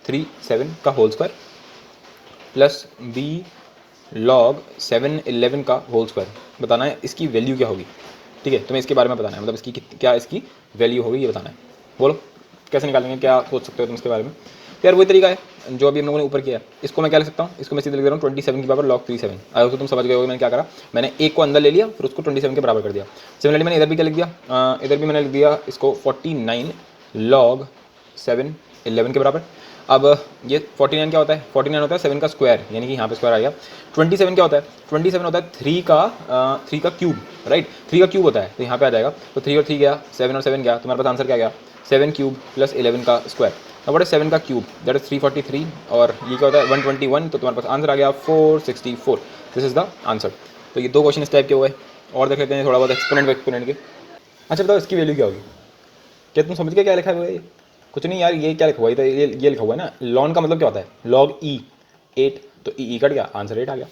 37 का whole square plus b log 7 11 का होल स्क्वायर, बताना है इसकी वैल्यू क्या होगी। ठीक है, तुम्हें इसके बारे में बताना है, मतलब इसकी क्या इसकी वैल्यू होगी ये बताना है। बोलो कैसे निकालेंगे, क्या सोच सकते हो तुम इसके बारे में। तो यार वही तरीका है जो अभी हम लोगों ने ऊपर किया है। इसको मैं क्या लिख सकता हूँ, इसको मैं सीधे लिख दे रहा हूँ 27 की पावर log 37। अगर तो तुम समझ गए हो मैंने क्या करा, मैंने एक को अंदर ले लिया फिर उसको 27 के बराबर कर दिया। सिमिलरली मैंने इधर भी क्या लिख दिया, इधर भी मैंने लिख दिया इसको 49 log 7 11 के बराबर। अब ये 49 क्या होता है, 49 होता है 7 का स्क्वायर, यानी कि यहाँ पे स्क्वायर आ गया। 27 क्या होता है, 27 होता है 3 का क्यूब, राइट, 3 का क्यूब होता है, तो यहाँ पे आ जाएगा। तो 3 और 3 गया, 7 और 7 गया, तुम्हारे पास आंसर क्या गया, 7 क्यूब प्लस 11 का स्क्वायर। अब व्हाट इज 7 का क्यूब, दैट इज 343, और ये क्या होता है 121, तो तुम्हारे पास आंसर आ गया 464। This is the answer. तो ये 2 क्वेश्चन इस टाइप के हुए, और देख लेते हैं थोड़ा बहुत एक्सपोनेंट के। अच्छा बताओ इसकी वैल्यू क्या होगी, क्या तुम समझ गए क्या लिखा हुआ है ये? कुछ नहीं यार, ये क्या लिखा हुआ है, तो ये लिखा हुआ है ना, लॉन का मतलब क्या होता है, log e 8, तो ई कट गया, आंसर 8 आ गया।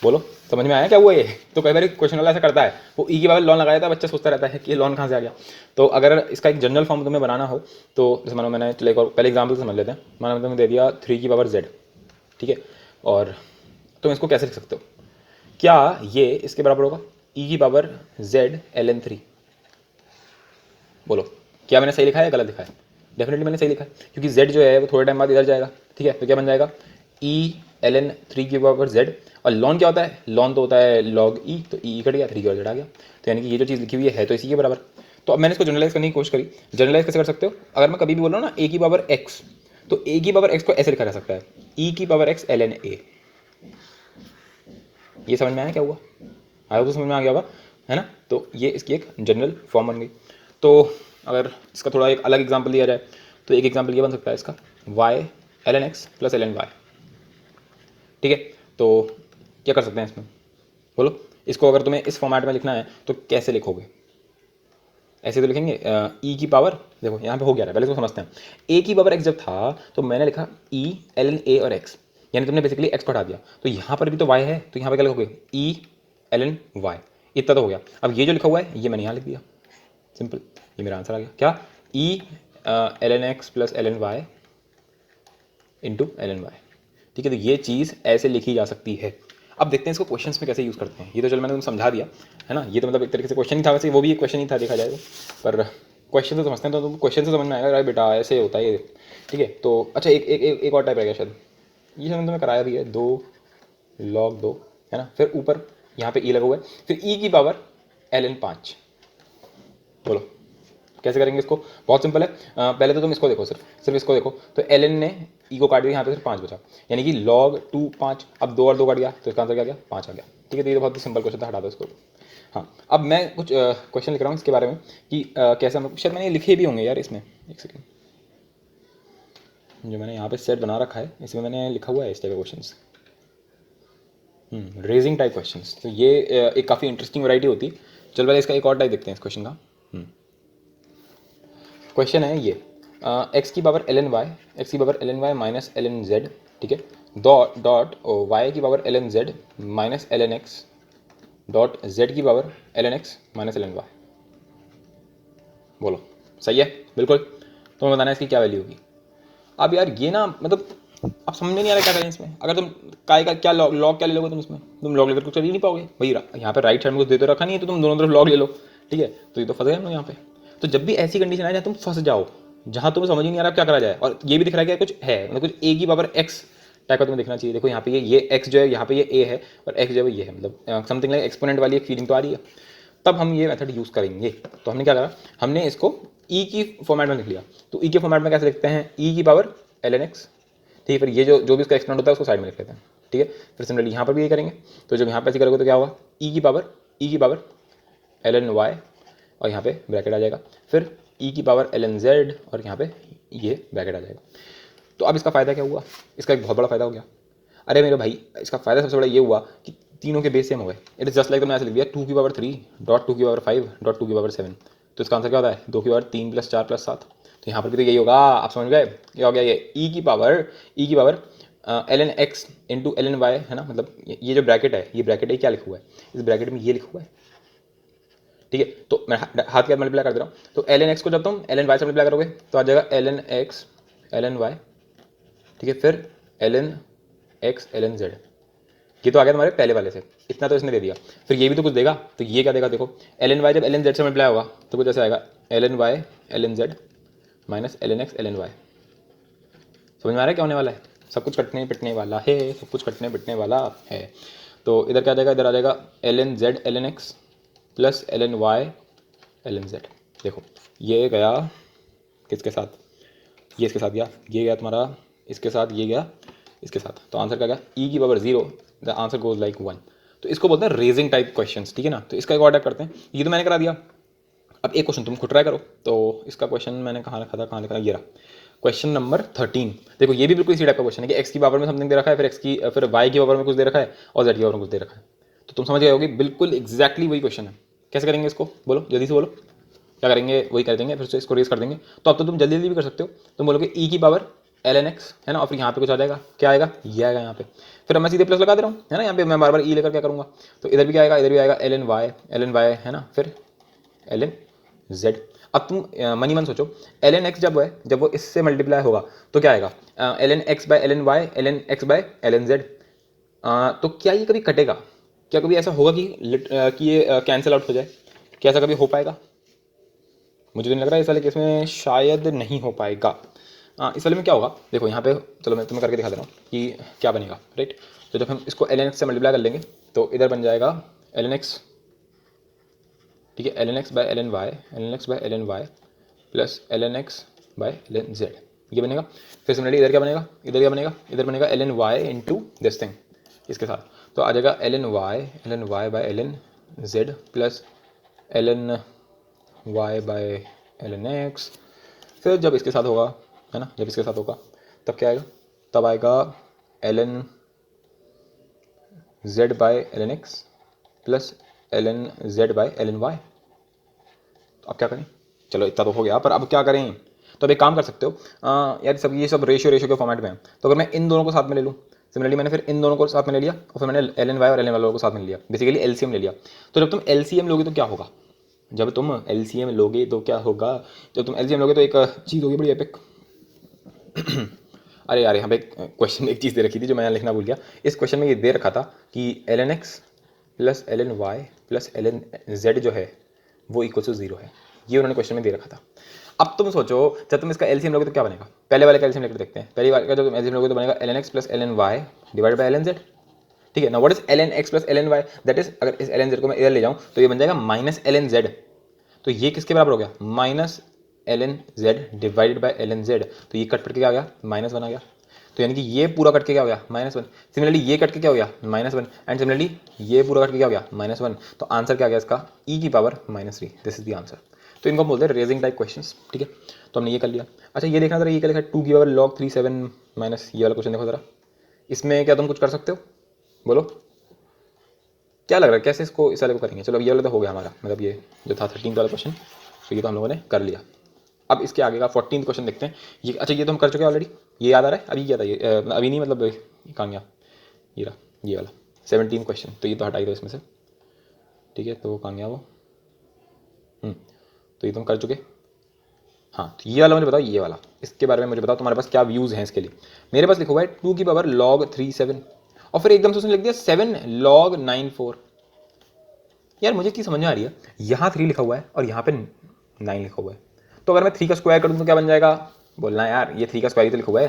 बोलो समझ में आया क्या हुआ ये। तो कई बार क्वेश्चन वाला ऐसा करता है, वो ई की बार लॉन लगाया था, बच्चा सोचता रहता है कि ये लॉन कहाँ से आ गया। तो अगर इसका एक जनरल फॉर्म तुम्हें बनाना हो तो जैसे मानो मैंने, चलो एक और पहले एग्जाम्पल समझ लेते हैं। मानो तुम्हें दे दिया 3 की पावर z, ठीक है, और तुम इसको कैसे लिख सकते हो, क्या ये इसके बराबर होगा e की पावर z ln 3। बोलो क्या मैंने सही लिखा है गलत लिखा है, डेफिनेटली मैंने सही लिखा है, क्योंकि z जो है वो थोड़े टाइम बाद इधर जाएगा। ठीक है, तो क्या बन जाएगा e ln 3 की पावर z, और लॉन क्या होता है, लॉन तो होता है log e, तो e कट गया, 3 की पावर z आ गया। तो यानी कि ये जो चीज़ लिखी हुई है तो इसी के बराबर। तो अब मैंने इसको जनरलाइज करने की कोशिश करी। जनरलाइज कैसे कर सकते हो, अगर मैं कभी भी बोल रहा हूँ ना a की पावर x, तो a की पावर x को ऐसे लिखा जा सकता है e की पावर x ln a। ये समझ में आया क्या हुआ, आया तो समझ में आ गया होगा, है ना। तो ये इसकी एक जनरल फॉर्म बन गई। तो अगर इसका थोड़ा एक अलग एग्जांपल दिया जाए तो एक एग्जांपल ये बन सकता है इसका y ln x plus ln y। ठीक है, तो क्या कर सकते हैं इसमें, बोलो इसको अगर तुम्हें इस फॉर्मेट में लिखना है तो कैसे लिखोगे। ऐसे तो लिखेंगे e की पावर, देखो यहाँ पे हो गया है, पहले इसको समझते हैं। a की पावर x जब था तो मैंने लिखा e ln a और x, यानी तुमने बेसिकली x को हटा दिया, तो यहाँ पर भी तो y है, तो यहाँ पे क्या लिखोगे e ln y, इतना तो हो गया। अब ये जो लिखा हुआ है ये मैंने यहाँ लिख दिया, सिंपल, ये मेरा आंसर आ गया। क्या e ln x plus ln y into ln y। ठीक है, तो ये चीज़ ऐसे लिखी जा सकती है। अब देखते हैं इसको क्वेश्चंस में कैसे यूज़ करते हैं। ये तो चलो मैंने तुम्हें समझा दिया है ना, ये तो मतलब एक तरीके से क्वेश्चन ही था, वैसे वो भी एक क्वेश्चन ही था देखा जाए तो, पर क्वेश्चन तो समझते हैं तो तुम क्वेश्चन से समझ में आएगा अरे बेटा ऐसे होता है ये। ठीक है, तो अच्छा एक और टाइप रहेगा शायद, ये शायद तुम्हें कराया भी है, 2 log 2 है ना, फिर ऊपर यहाँ पे ई लगा हुआ है, फिर ई की पावर ln 5। बोलो कैसे करेंगे इसको, बहुत सिंपल है। पहले तो तुम इसको देखो, सिर्फ इसको देखो, तो ln ने ई को काट दिया, यहाँ पे सिर्फ 5 बचा, यानी कि log 2 5। अब 2 और 2 काट गया तो इसका आंसर क्या गया, 5 आ गया। ठीक है, तो ये तो बहुत ही सिंपल क्वेश्चन था, हटा दो इसको। हाँ, अब मैं कुछ क्वेश्चन लिख रहा हूँ इसके बारे में कि कैसे हम लोग, शायद मैंने लिखे भी होंगे यार इसमें, एक सेकेंड, जो मैंने यहाँ पे सेट बना रखा है इसमें मैंने लिखा हुआ है इस टाइप के क्वेश्चन, रेजिंग टाइप क्वेश्चन। तो ये एक काफ़ी इंटरेस्टिंग वैरायटी होती है। चल पहले इसका एक और टाइप देखते हैं इस क्वेश्चन का। क्वेश्चन है ये, एक्स की power l n y minus l n z, ठीक है, डॉट डॉट वाई की power l n z minus l n x dot z की power l n x minus l n y. बोलो सही है? बिल्कुल। तुम्हें बताना है इसकी क्या वैल्यू होगी। अब यार ये ना मतलब अब समझ में नहीं आ रहा क्या करें इसमें। अगर तुम काय का क्या लॉग क्या ले लोगे तुम इसमें, तुम लॉग लेकर कुछ कर ही नहीं पाओगे भाई। यहाँ पे राइट साइड में कुछ दे तो रखा नहीं है, तो तुम दोनों तरफ लॉग ले लो, ठीक है। तो ये तो फंस गए हम लोग यहाँ पे। तो जब भी ऐसी कंडीशन आए जहाँ तुम फंस जाओ, जहाँ तुम्हें समझ ही नहीं आ रहा क्या करा जाए, और ये भी दिख रहा है कि कुछ है मतलब कुछ ए की पावर एक्स टाइप का तुम्हें दिखना चाहिए। देखो यहाँ पे ये एक्स जो है, यहाँ पे ये ए है और एक्स जो है ये है, मतलब समथिंग लाइक एक्सपोनेंट वाली एक फीलिंग तो आ रही है। तब हम ये मेथड यूज़ करेंगे। तो हमने क्या करा, हमने इसको ई की फॉर्मेट में लिख लिया। तो ई के फॉर्मेट में कैसे लिखते हैं, ई की पावर एल एन एक्स, ठीक है। फिर ये जो भी इसका एक्सपोनेंट होता है उसको साइड में लिख लेते हैं, ठीक है। फिर सिमिलरली यहाँ पर भी ये करेंगे। तो जब यहाँ पे ऐसे करोगे तो क्या होगा, ई की पावर एल एन वाई और यहाँ पे ब्रैकेट आ जाएगा। फिर ई की पावर एल एन जेड और यहाँ पे ये ब्रैकेट आ जाएगा। तो अब इसका फ़ायदा क्या हुआ, इसका एक बहुत बड़ा फ़ायदा हो गया। अरे मेरे भाई इसका फ़ायदा सबसे बड़ा ये हुआ कि तीनों के बेस सेम हो गए। इट इज़ जस्ट लाइक, तो मैं ऐसे लिख दिया 2 की पावर 3 डॉट 2 की पावर 5 डॉट 2 की पावर 7। तो इसका आंसर क्या होता है, 2 की पावर 3 प्लस 4 प्लस 7। तो यहाँ पर भी तो यही होगा। आप समझ गए क्या हो गया, ये ई की power l n x into l n y है ना। मतलब ये जो ब्रैकेट है, ये ब्रैकेट है क्या लिखा हुआ है, इस ब्रैकेट में ये लिखा हुआ है, ठीक है। तो मैं हाथ के साथ मल्टीप्लाई कर दे रहा हूँ। तो एल एन एक्स को जब तुम एल एन वाई से मल्टीप्लाई करोगे तो आ जाएगा l n x l n y, ठीक है। फिर l n x l n z, ये तो आ गया तुम्हारे पहले वाले से, इतना तो इसने दे दिया। फिर ये भी तो कुछ देगा। तो ये क्या देगा, देखो एल एन वाई जब एल एन जेड से मल्टीप्लाई होगा तो कुछ ऐसा आएगा, l n y l n z minus l n x l n y. समझ में आ रहा है क्या होने वाला है, सब कुछ कटने पिटने वाला है, सब कुछ कटने पिटने वाला है। तो इधर क्या आ जाएगा, इधर आ जाएगा l n z l n x plus l n y l n z. देखो ये गया किसके साथ, ये इसके साथ गया, ये गया तुम्हारा इसके साथ, ये गया इसके साथ। तो आंसर क्या गया, ई की power 0, the answer goes like 1। तो इसको बोलते हैं रेजिंग टाइप क्वेश्चंस, ठीक है ना। तो इसका एक और टाइप करते हैं, ये तो मैंने करा दिया। अब एक क्वेश्चन तुम खुद ट्राई करो। तो इसका क्वेश्चन मैंने कहाँ लिखा था, कहाँ लिखा था, ये रहा क्वेश्चन नंबर 13। देखो ये भी बिल्कुल इसी टाइप का क्वेश्चन है कि एक्स की पावर में समथिंग दे रखा है, फिर वाई की पावर में कुछ दे रखा है और जेड की पावर में कुछ दे रखा है। तो तुम समझ गए होगे बिल्कुल एग्जैक्टली वही क्वेश्चन है। कैसे करेंगे इसको, बोलो जल्दी से बोलो क्या करेंगे, वही कर देंगे, फिर से इसको रेस कर देंगे। तो अब तो तुम जल्दी जल्दी भी कर सकते हो। तुम बोलोगे ई की पावर एल एन एक्स है ना, और फिर यहाँ पे कुछ आ जाएगा, क्या आएगा, ये आएगा यहाँ पे। फिर मैं सीधे प्लस लगा दे रहा हूँ है ना, यहाँ पे मैं बार बार ई लेकर क्या करूँगा। तो इधर भी क्या आएगा, इधर भी आएगा एल एन वाई है ना, फिर एल एन जेड। अब तुम मनी मन सोचो, एल एन एक्स जब वो इससे मल्टीप्लाई होगा तो क्या आएगा, l n x by l n y l n x by l n z. तो क्या ये कभी कटेगा, क्या कभी ऐसा होगा कि ये कैंसिल आउट हो जाए, क्या ऐसा कभी हो पाएगा? मुझे तो नहीं लग रहा है इस वाले केस में शायद नहीं हो पाएगा। इस वाले में क्या होगा, देखो यहाँ पे चलो मैं तुम्हें करके दिखा दे रहा हूँ कि क्या बनेगा, राइट। तो जब हम इसको एल एन एक्स से मल्टीप्लाई कर लेंगे तो इधर बन जाएगा एल एन एक्स, ठीक है, l n x by l n y plus l n x by l n z, ये बनेगा। फिर सिमिलरली इधर क्या बनेगा, इधर बनेगा l n y into this thing इसके साथ। तो आ जाएगा l n y by l n z plus l n y by l n x. फिर जब इसके साथ होगा है ना, जब इसके साथ होगा तब क्या आएगा, तब आएगा l n z by l n x plus l n z by l n y. तो अब क्या करें, चलो इतना तो हो गया, पर अब क्या करें। तो अब एक काम कर सकते हो, यार सब ये सब रेशियो के फॉर्मेट में है। तो अगर मैं इन दोनों को साथ में ले लूँ, सिमिलरली मैंने फिर इन दोनों को साथ में ले लिया और फिर मैंने एल एन वाई और एल एन वालों को साथ में ले लिया, बेसिकली एलसीएम ले लिया। तो जब तुम एलसीएम लोगे तो क्या होगा, जब तुम एलसीएम लोगे तो क्या होगा, जब तुम एलसीएम लोगे तो एक चीज़ होगी बड़ी एपिक। अरे यार यहाँ पे क्वेश्चन एक चीज़ दे रखी थी जो मैंने लिखना भूल गया। इस क्वेश्चन में ये दे रखा था कि l n x plus l n y plus l n z जो है वो इक्वल टू 0 है, ये उन्होंने क्वेश्चन में दे रखा था। अब तुम सोचो जब तुम इसका एलसीएम लोगे तो क्या बनेगा, पहले वाले का एलसीएम लेकर देखते हैं। पहली वाले का जब तुम एलसीएम लोगे तो बनेगा l n x plus l n y divide by l n z, ठीक है ना। What is l n x plus l n y, that is अगर इस एल एन जेड को मैं इधर ले जाऊँ तो ये बन जाएगा माइनस एल एन जेड। तो ये किसके बराबर हो गया, minus l n z divided by l n z. तो ये कट करके क्या आ गया, -1 आ गया। तो यानी कि ये पूरा कट के क्या हो गया, -1। सिमिलरली ये कट के क्या हो गया, -1 एंड सिमिलरली ये पूरा कट के क्या हो गया, -1। तो आंसर क्या गया इसका, ई की power -3, this is the answer. तो इनको बोलते हैं रेजिंग टाइप क्वेश्चंस, ठीक है। तो हमने ये कर लिया। अच्छा ये देखना जरा, ये क्या लिखा है, 2 की पावर log 37 माइनस, ये वाला क्वेश्चन देखो जरा, इसमें क्या तुम कुछ कर सकते हो, बोलो क्या लग रहा है, कैसे इसको इस वाले को करेंगे। चलो ये वाला तो हो गया हमारा, मतलब ये जो था 13 वाला क्वेश्चन, तो ये तो हम लोगों ने कर लिया। अब इसके आगे का 14th क्वेश्चन देखते हैं। ये अच्छा, ये तो हम कर चुके हैं ऑलरेडी, ये याद आ रहा है। अभी क्या था ये, अभी नहीं मतलब कहाँ गया, ये रहा ये वाला 17 क्वेश्चन, तो ये तो हटा ही दो इसमें से, ठीक है। तो कहाँ गया वो, तो ये तो हम कर चुके। हाँ, तो ये वाला मुझे बताओ, ये वाला, इसके बारे में मुझे बताओ तुम्हारे पास क्या व्यूज़ हैं इसके लिए। मेरे पास लिखा हुआ है 2 की पावर log 37 और फिर एकदम से उसने लिख दिया 7 log 94। यार मुझे चीज़ समझ में आ रही है, यहाँ 3 लिखा हुआ है और यहाँ पे 9 लिखा हुआ है, तो अगर मैं 3 का स्क्वायर करूँ तो क्या बन जाएगा, बोलना है यार, ये 3 का स्क्वायर ही तो लिखा हुआ है।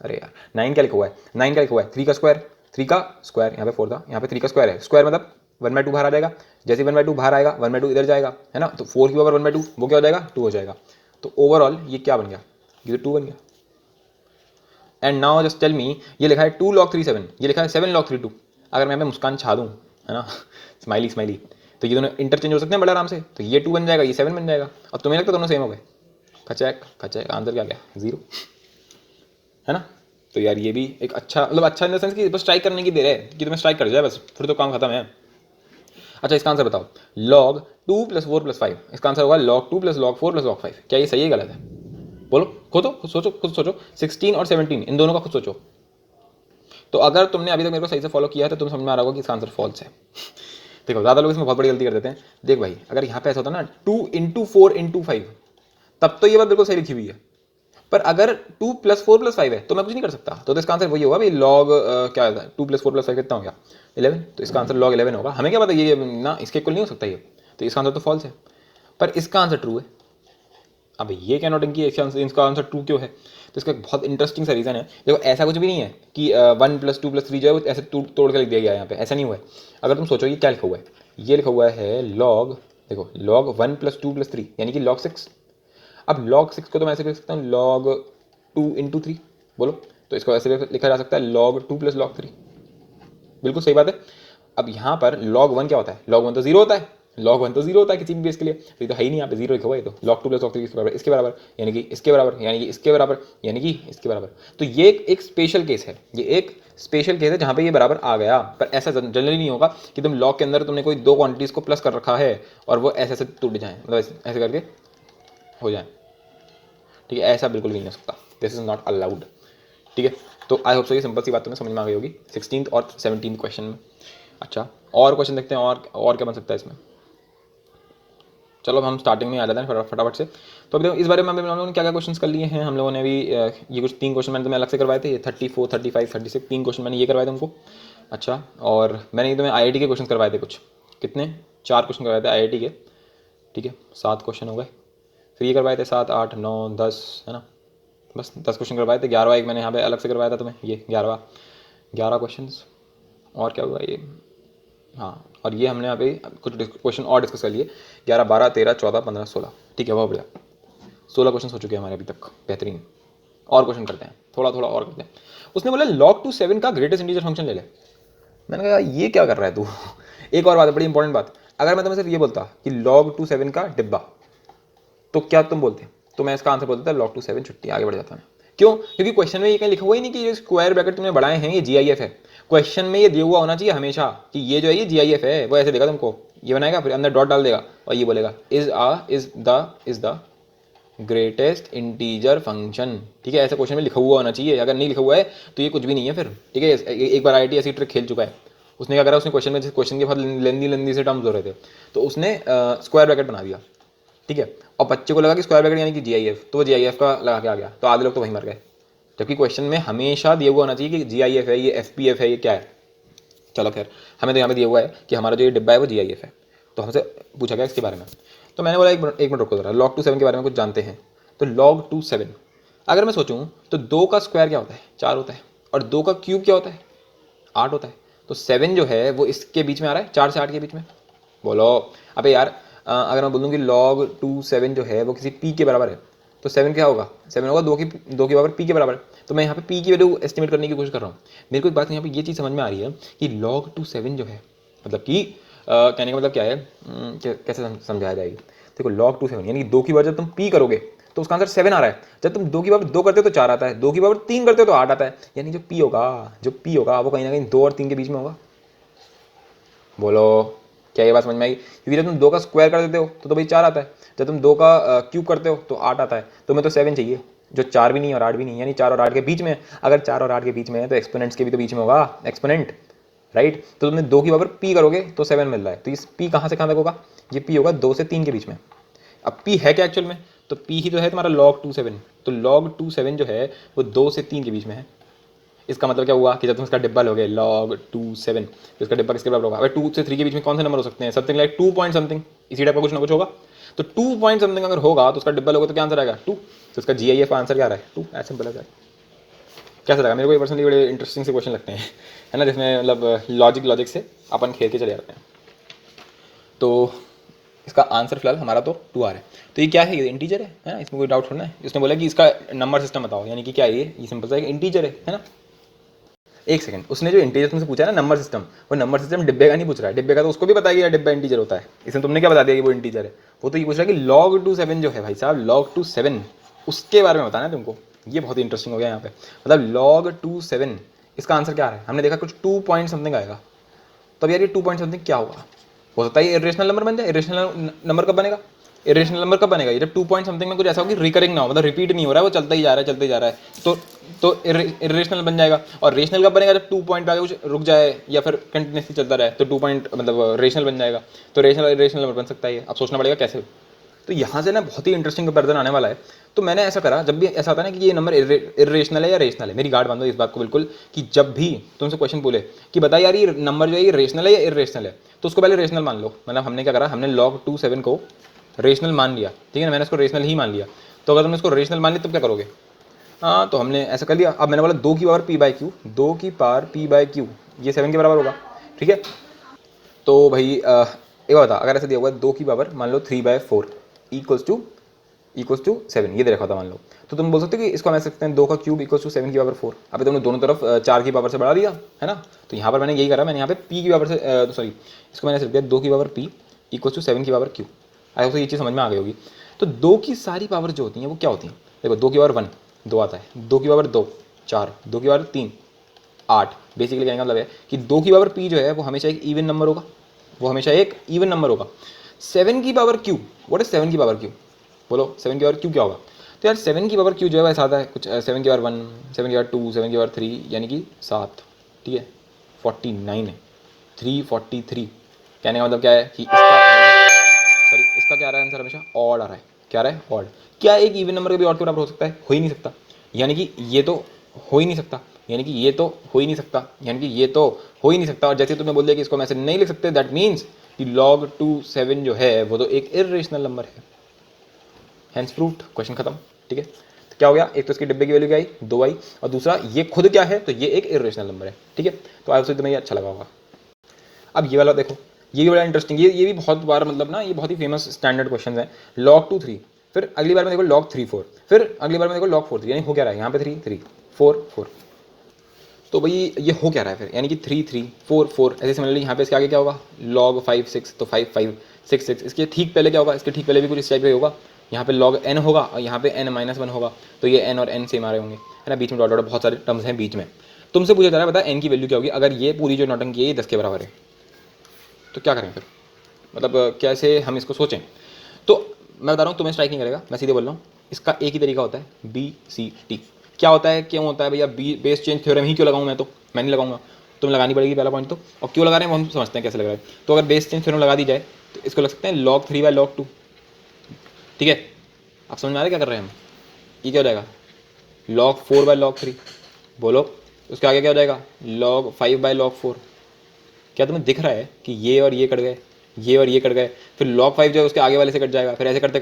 अरे यार 9 क्या लिखा हुआ है, 9 क्या लिखा हुआ है, 3 का स्क्वायर, 3 का स्क्वायर यहाँ पे 4 था, यहाँ पे 3 का स्क्वायर है, स्क्वायर मतलब 1/2 बाहर आ जाएगा, जैसे 1/2 बाहर आएगा 1/2 इधर जाएगा, है ना, तो 4 की पावर 1/2 वो क्या हो जाएगा, 2 हो जाएगा। तो ओवरऑल ये क्या बन गया, ये 2 बन गया। And now just tell me, ये लिखा है 2 log 37, ये लिखा है 7 log 32। अगर मैं यहाँ पे मुस्कान छा दूँ, है ना, स्माइली स्माइली, तो ये दोनों इंटरचेंज हो सकते हैं बड़े आराम से, तो ये 2 बन जाएगा, ये 7 बन जाएगा। अब तुम्हें लगता है दोनों सेम हो गए, खचैक खचैक, आंसर क्या गया, 0, है ना। तो यार ये भी एक अच्छा, मतलब अच्छा इन द सेंस कि बस स्ट्राइक करने की देर है कि तुम्हें स्ट्राइक कर जाए बस, फिर तो काम खत्म है। अच्छा इसका आंसर बताओ, log 2 + 4 + 5, इसका आंसर होगा log 2 + log 4 + log 5। क्या ये सही है गलत है, बोलो, खुद सोचो, खुद सोचो। 16 और 17 इन दोनों का खुद सोचो। तो अगर तुमने अभी तक मेरे को सही से फॉलो किया है तो तुम समझ में आ रहा होगा कि इसका आंसर फॉल्स है। देखो ज़्यादा लोग इसमें बहुत बड़ी गलती कर देते हैं। देख भाई, अगर यहाँ पे ऐसा होता ना 2 × 4 × 5, तब तो ये बात बिल्कुल सही लिखी हुई है, पर अगर 2 + 4 + 5 है तो मैं कुछ नहीं कर सकता, तो इसका आंसर वही होगा भाई, लॉग क्या है 2 + 4 + 5 कितना हो गया 11, तो इसका आंसर log 11 होगा। हमें क्या पता ये ना इसके इक्वल नहीं हो सकता ये, तो इसका आंसर तो फॉल्स है, पर इसका आंसर ट्रू है। अब ये क्या नोटिंग की इसका आंसर ट्रू क्यों है, तो इसका एक बहुत इंटरेस्टिंग सा रीज़न है। देखो ऐसा कुछ भी नहीं है कि 1 + 2 + 3 जो है वो ऐसे तोड़ के लिख दिया गया है यहाँ पे, ऐसा नहीं हुआ है। अगर तुम सोचो ये क्या लिखा हुआ है, ये लिखा हुआ है log, देखो log 1 + 2 + 3 यानी कि log 6। अब log 6 को तो मैं ऐसे लिख सकता हूँ log 2 × 3, बोलो, तो इसको ऐसे लिखा जा सकता है log 2 + log 3, बिल्कुल सही बात है। अब यहाँ पर log 1 क्या होता है, log 1 तो 0 होता है, log 1 तो 0 होता है किसी भी बेस के लिए, तो ये तो है ही नहीं, यहाँ पे 0 लिखा हुआ है, तो log 2 + log 3 इसके बराबर, इसके बराबर यानी कि इसके बराबर, यानी कि इसके बराबर, यानी कि इसके बराबर। तो ये एक स्पेशल केस है, ये एक स्पेशल केस है जहाँ पे ये बराबर आ गया, पर ऐसा जनरली नहीं होगा कि तुम log के अंदर तुमने कोई 2 क्वांटिटीज़ को प्लस कर रखा है और वो ऐसे ऐसे टूट जाएँ, मतलब ऐसे करके हो जाए, ठीक है, ऐसा बिल्कुल भी नहीं हो सकता, दिस इज नॉट अलाउड, ठीक है। तो आई होप सो ये सिंपल सी बात तुम्हें समझ में आ गई होगी 16th और 17th क्वेश्चन में। अच्छा और क्वेश्चन देखते हैं, और क्या बन सकता है इसमें। चलो अब हम स्टार्टिंग में आ जाते हैं फटाफट से। तो अभी देखो इस बारे में हम लोगों ने क्या क्या क्वेश्चन कर लिए हैं। हम लोगों ने भी ये कुछ 3 क्वेश्चन मैंने तुम्हें अलग से करवाए थे, ये 34, 35, 36 3 क्वेश्चन मैंने ये करवाए थे उनको। अच्छा और मैंने तुम्हें IIT के क्वेश्चन करवाए थे कुछ, कितने 4 क्वेश्चन करवाए थे IIT के, ठीक है, 7 क्वेश्चन हो गए। फिर ये करवाए थे 7, 8, 9, 10, है ना, बस 10 क्वेश्चन करवाए थे। 11वां एक मैंने यहाँ पे अलग से करवाया था तुम्हें, ये 11 क्वेश्चन। और क्या हुआ ये, हाँ, और ये हमने यहाँ पे कुछ क्वेश्चन और डिस्कस कर लिए, 11, 12, 13, 14, 15, 16, ठीक है, बहुत बढ़िया, 16 क्वेश्चन हो चुके हैं हमारे अभी तक, बेहतरीन। और क्वेश्चन करते हैं, थोड़ा थोड़ा और करते हैं। उसने बोला log 2 7 का ग्रेटेस्ट इंटीजर फंक्शन ले ले। मैंने कहा ये क्या कर रहा है तू। एक और बात है, बड़ी इंपॉर्टेंट बात, अगर मैं तुम्हें सिर्फ ये बोलता कि log 2 7 का डिब्बा, तो क्या तुम बोलते, तो मैं इसका आंसर बोलता log 2 7 छुट्टी, आगे बढ़ जाता मैं। क्यों, क्योंकि क्वेश्चन में ये कहीं लिखा हुआ ही नहीं कि ये स्क्वायर ब्रैकेट तुमने बढ़ाए हैं ये GIF है। क्वेश्चन में ये दिया हुआ होना चाहिए हमेशा कि ये जो है ये GIF है, वो ऐसे देगा तुमको, ये बनाएगा फिर अंदर डॉट डाल देगा और ये बोलेगा is the greatest integer function, ठीक है, ऐसा क्वेश्चन में लिखा हुआ होना चाहिए। अगर नहीं लिखा हुआ है तो ये कुछ भी नहीं है फिर, ठीक है। एक बार IIT ऐसी ट्रिक खेल चुका है, उसने क्या करा, उसने क्वेश्चन के बहुत लेंदी से टर्म्स हो रहे थे, तो उसने स्क्वायर ब्रैकेट बना दिया, ठीक है, और बच्चे को लगा कि स्क्वायर ब्रैकेट यानी कि GIF, तो वो GIF का लगा के आ गया, तो आधे लोग तो वहीं मर गए। जबकि क्वेश्चन में हमेशा दिया हुआ होना चाहिए कि GIF है, ये FPF है, ये क्या है। चलो खैर, हमें तो यहाँ पे दिया हुआ है कि हमारा जो ये डिब्बा है वो GIF है, तो हमसे पूछा गया इसके बारे में। तो मैंने बोला एक मिनट रुको जरा, log 2 7 के बारे में कुछ जानते हैं। तो log 2 7 अगर मैं सोचूं तो 2 का स्क्वायर क्या होता है, 4 होता है, और 2 का क्यूब क्या होता है, 8 होता है। तो 7 जो है वो इसके बीच में आ रहा है, 4 से 8 के बीच में। बोलो अबे यार, अगर मैं बोलूँ कि log 2 7 जो है वो किसी p के बराबर है, तो 7 क्या होगा, 7 होगा 2 की पावर p के बराबर। तो मैं यहाँ पे p की वैल्यू एस्टिमेट करने की कोशिश कर रहा हूँ। मेरे को एक बात यहाँ पे ये चीज़ समझ में आ रही है कि log 2 7 जो है, मतलब कि कहने का मतलब क्या है, कैसे समझाया जाएगी। देखो log 2 7 यानी कि 2 की पावर जब तुम p करोगे तो उसका आंसर 7 आ रहा है, जब तुम 2 की पावर 2 करते हो तो 4 आता है, 2 की पावर 3 करते हो तो 8 आता है, यानी जो p होगा वो कहीं ना कहीं 2 और 3 के बीच में होगा। बोलो क्या ये बात समझ में आई? क्योंकि जब तुम 2 का स्क्वायर कर देते हो तो भाई 4 आता है, जब तुम 2 का क्यूब करते हो तो 8 आता है, तुम्हें तो 7 चाहिए जो 4 भी नहीं और 8 भी नहीं, यानी 4 और 8 के बीच में है। अगर 4 और 8 के बीच में है तो एक्सपोनेंट्स के भी तो बीच में होगा एक्सपोनेंट, राइट? तो तुमने 2 की पावर p करोगे तो 7 मिल रहा है, तो इस p कहाँ से कहाँ तक होगा? ये p होगा 2 से 3 के बीच में। अब p है क्या एक्चुअल में? तो p ही तो है तुम्हारा log 2 7, तो log 2 7 जो है वो 2 से 3 के बीच में है। इसका मतलब क्या हुआ कि जब तुम इसका डिब्बा लोगे log 2 7, तो इसका डिब्बा किसके बराबर होगा? अगर 2 से 3 के बीच में कौन से नंबर हो सकते हैं? समथिंग लाइक 2 पॉइंट समथिंग, इसी टाइप का कुछ ना कुछ होगा। तो 2 पॉइंट समथिंग अगर होगा तो उसका डिब्बा लोगे तो क्या आंसर आएगा? 2। तो इसका GIF आंसर क्या आ रहा है? 2। ऐसे सिंपल है। कैसा लगा? मेरे को ये पर्सनली बड़े इंटरेस्टिंग से क्वेश्चन लगते हैं, है ना, जिसमें मतलब लॉजिक से अपन खेल के चले जाते हैं। तो इसका आंसर फिलहाल हमारा तो 2 आ रहा है। तो ये क्या है? ये इंटीजर है ना, इसमें कोई डाउट थोड़ा है। इसने बोला कि इसका नंबर सिस्टम बताओ, यानी कि क्या है ये सिंपल सा एक इंटीजर है ना। एक सेकंड, उसने जो इंटीजर तुमसे पूछा है ना नंबर सिस्टम, वो नंबर सिस्टम डिब्बे का नहीं पूछ रहा है। डिब्बे का तो उसको भी पता है कि डिब्बा इंटीजर होता है, इसमें तुमने क्या बता दिया कि वो इंटीजर है। वो तो ये पूछ रहा है कि log 2 7 जो है भाई साहब, log 2 7 उसके बारे में बताना है तुमको। ये बहुत ही इंटरेस्टिंग हो गया यहाँ पे, मतलब log 2 7 इसका आंसर क्या है? हमने देखा कुछ 2 पॉइंट समथिंग आएगा, तब यार ये 2 पॉइंट समथिंग क्या होगा? हो सकता है ये इरेशनल नंबर बन जाए। इरेशनल नंबर कब बनेगा? इरेशनल नंबर कब बनेगा? ये जब 2 पॉइंट समथिंग में कुछ ऐसा हो कि रिकरिंग ना हो, मतलब रिपीट नहीं हो रहा है, वो चलता ही जा रहा है चलते ही जा रहा है, तो इरेशनल बन जाएगा। और रेशनल कब बनेगा? जब 2 पॉइंट पे आगे कुछ रुक जाए या फिर कंटिन्यूसली चलता रहे, तो 2 पॉइंट मतलब रेशनल बन जाएगा। तो रेशनल नंबर बन सकता है। अब सोचना पड़ेगा कैसे। तो यहाँ से ना बहुत ही इंटरेस्टिंग कंपैरिजन आने वाला है। तो मैंने ऐसा करा, जब भी ऐसा होता है ना कि ये नंबर इरेशनल है या रेशनल है, मेरी गार्ड बांधो इस बात को बिल्कुल, कि जब भी तुमसे क्वेश्चन बोले कि बता यार ये नंबर जो है ये रेशनल है या इरेशनल है, तो उसको पहले रेशनल मान लो। मतलब हमने क्या करा, हमने log 2 7 को रेशनल मान लिया, ठीक है ना, मैंने इसको रेशनल ही मान लिया। तो अगर तुमने इसको रेशनल मान लिया तब क्या करोगे? हाँ, तो हमने ऐसा कर लिया। अब मैंने बोला 2 की पावर p बाई क्यू, 2 की पावर p बाई क्यू ये 7 के बराबर होगा, ठीक है। तो भाई एक बात बता, अगर ऐसा दिया हुआ है 2 की पावर मान लो 3 बाई 4 इक्वल्स टू 7, ये दे रखा था मान लो, तो तुम बोल सकते हो कि इसको हम ऐसे सकते हैं 2 का क्यूब इक्वल्स टू 7 की पावर 4। अभी तुमने दोनों तरफ 4 की पावर से बढ़ा दिया, है ना। तो यहाँ पर मैंने यही करा, मैंने यहाँ पे p की पावर से सॉरी इसको मैंने सिर्फ दिया 2 की पावर p इक्वल्स टू 7 की पावर q। आई होप ये चीज़ समझ में आ गई होगी। तो 2 की सारी पावर जो होती हैं वो क्या होती हैं? देखो 2 की पावर 1 2 आता है, 2 की पावर 2 4, 2 की पावर 3 8। बेसिकली कहने का मतलब है कि 2 की पावर p जो है वो हमेशा एक इवन नंबर होगा, वो हमेशा एक इवन नंबर होगा। 7 की पावर q, व्हाट इज 7 की पावर q? बोलो 7 की पावर q क्या होगा? तो यार 7 की पावर q जो है वैसा आता है कुछ 7 की पावर 1, 7 की पावर 2, 7 की पावर 3, यानी कि 7, ठीक है। 49 है, 343। कहने का मतलब क्या है कि इसका क्या आ रहा है आंसर? हमेशा ऑड आ रहा है। क्या आ रहा है? ऑड। क्या एक इवन नंबर कभी ऑड के बराबर हो सकता है? हो ही नहीं सकता। यानी कि ये तो हो ही नहीं सकता, यानी कि ये तो हो ही नहीं सकता, यानी कि ये तो हो ही नहीं सकता। और जैसे तुमने बोल दिया कि इसको हम ऐसे नहीं लिख सकते, दैट मीन्स कि log 2 7 जो है वो तो एक इरेशनल नंबर है। हैंस प्रूव्ड, क्वेश्चन खत्म, ठीक है। तो क्या हो गया? एक तो इसकी डिब्बे की वैल्यू क्या आई? 2 आई, और दूसरा ये खुद क्या है? तो ये एक इरेशनल नंबर है, ठीक है। तो आप तुम्हें ये अच्छा लगा होगा। अब ये वाला देखो, ये भी बड़ा इंटरेस्टिंग, ये भी बहुत बार मतलब ना ये बहुत ही फेमस स्टैंडर्ड क्वेश्चन है। log 2 3, फिर अगली बार में देखो log 3 4, फिर अगली बार में देखो log 4 3, यानी हो क्या रहा है यहाँ पे 3 3 4 4। तो भाई ये हो क्या रहा है फिर? यानी कि 3 3 4 4। ऐसे सिमिलरली यहाँ पे इसके आगे क्या होगा? log 5 6, तो 5 5 6 6। इसके ठीक पहले क्या होगा? इसके ठीक पहले भी कुछ इस टाइप का होगा। यहाँ पे log n होगा और यहाँ पे n-1 होगा, तो ये n और n सेम आ रहे होंगे, है ना। बीच में डॉट डॉट बहुत सारे टर्म्स हैं बीच में। तुमसे पूछा जा रहा है बता n की वैल्यू क्या होगी अगर ये पूरी जो नौटंकी है ये 10 के बराबर है, तो क्या करें फिर? मतलब कैसे हम इसको सोचें? तो मैं बता रहा हूँ, तुम्हें स्ट्राइक नहीं करेगा, मैं सीधे बोल रहा हूँ। इसका एक ही तरीका होता है, BCT। क्या होता है, क्यों होता है भैया? बेस चेंज थ्योरम ही क्यों लगाऊँ मैं नहीं लगाऊंगा, तुम्हें लगानी पड़ेगी पहला पॉइंट तो। और क्यों लगा रहे हैं वो हम समझते हैं कैसे लग रहा है। तो अगर बेस चेंज थ्योरम लगा दी जाए तो इसको लग सकते हैं log 3 बाय log 2, ठीक है। आप समझ में आ रहे क्या कर रहे हैं हम? ये क्या हो जाएगा? log 4 by log 3। बोलो उसके आगे क्या हो जाएगा? log 5 by log 4। क्या तुम्हें दिख रहा है कि ये और ये कट गए, ये और ये कट गए, फिर log 5 जो है उसके आगे वाले से कट जाएगा, फिर ऐसे करते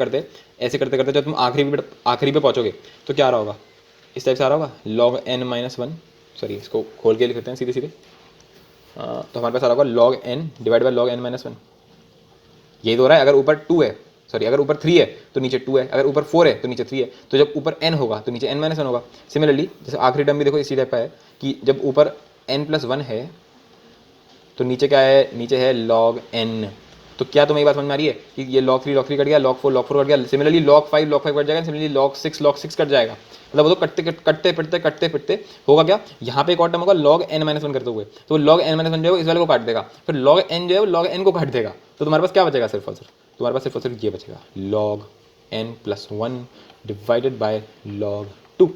करते जब तुम आखिरी पे पहुँचोगे तो क्या आ रहा होगा? इस टाइप से आ रहा होगा, log n-1, सॉरी इसको खोल के लिख सकते हैं सीधे सीधे। तो हमारे पास आ रहा होगा log n divide by log n-1। यही तो हो रहा है। अगर ऊपर 2 है, सॉरी अगर ऊपर 3 है तो नीचे 2 है, अगर ऊपर 4 है तो नीचे 3 है, तो जब ऊपर n होगा तो नीचे n-1 होगा। सिमिलरली जैसे आखिरी टर्म भी देखो इसी टाइप का है कि जब ऊपर n+1 है तो नीचे क्या है? नीचे है log n, तो क्या तुम्हें ये बात समझ में आ रही है कि ये log 3 कट गया, log 4 कट गया, सिमिलरली log 5 कट जाएगा, सिमिलरली log 6 कट जाएगा। मतलब वो तो कटते फिरते होगा क्या, यहाँ पे एक और टर्म होगा log n-1 करते हुए, तो log n-1 जो है इस वाले को काट देगा, फिर log n जो है वो log n को काट देगा। तो तुम्हारे पास क्या बचेगा सिर्फ और सिर्फ, तुम्हारे पास सिर्फ और सिर्फ ये बचेगा log n+1 divided by log 2।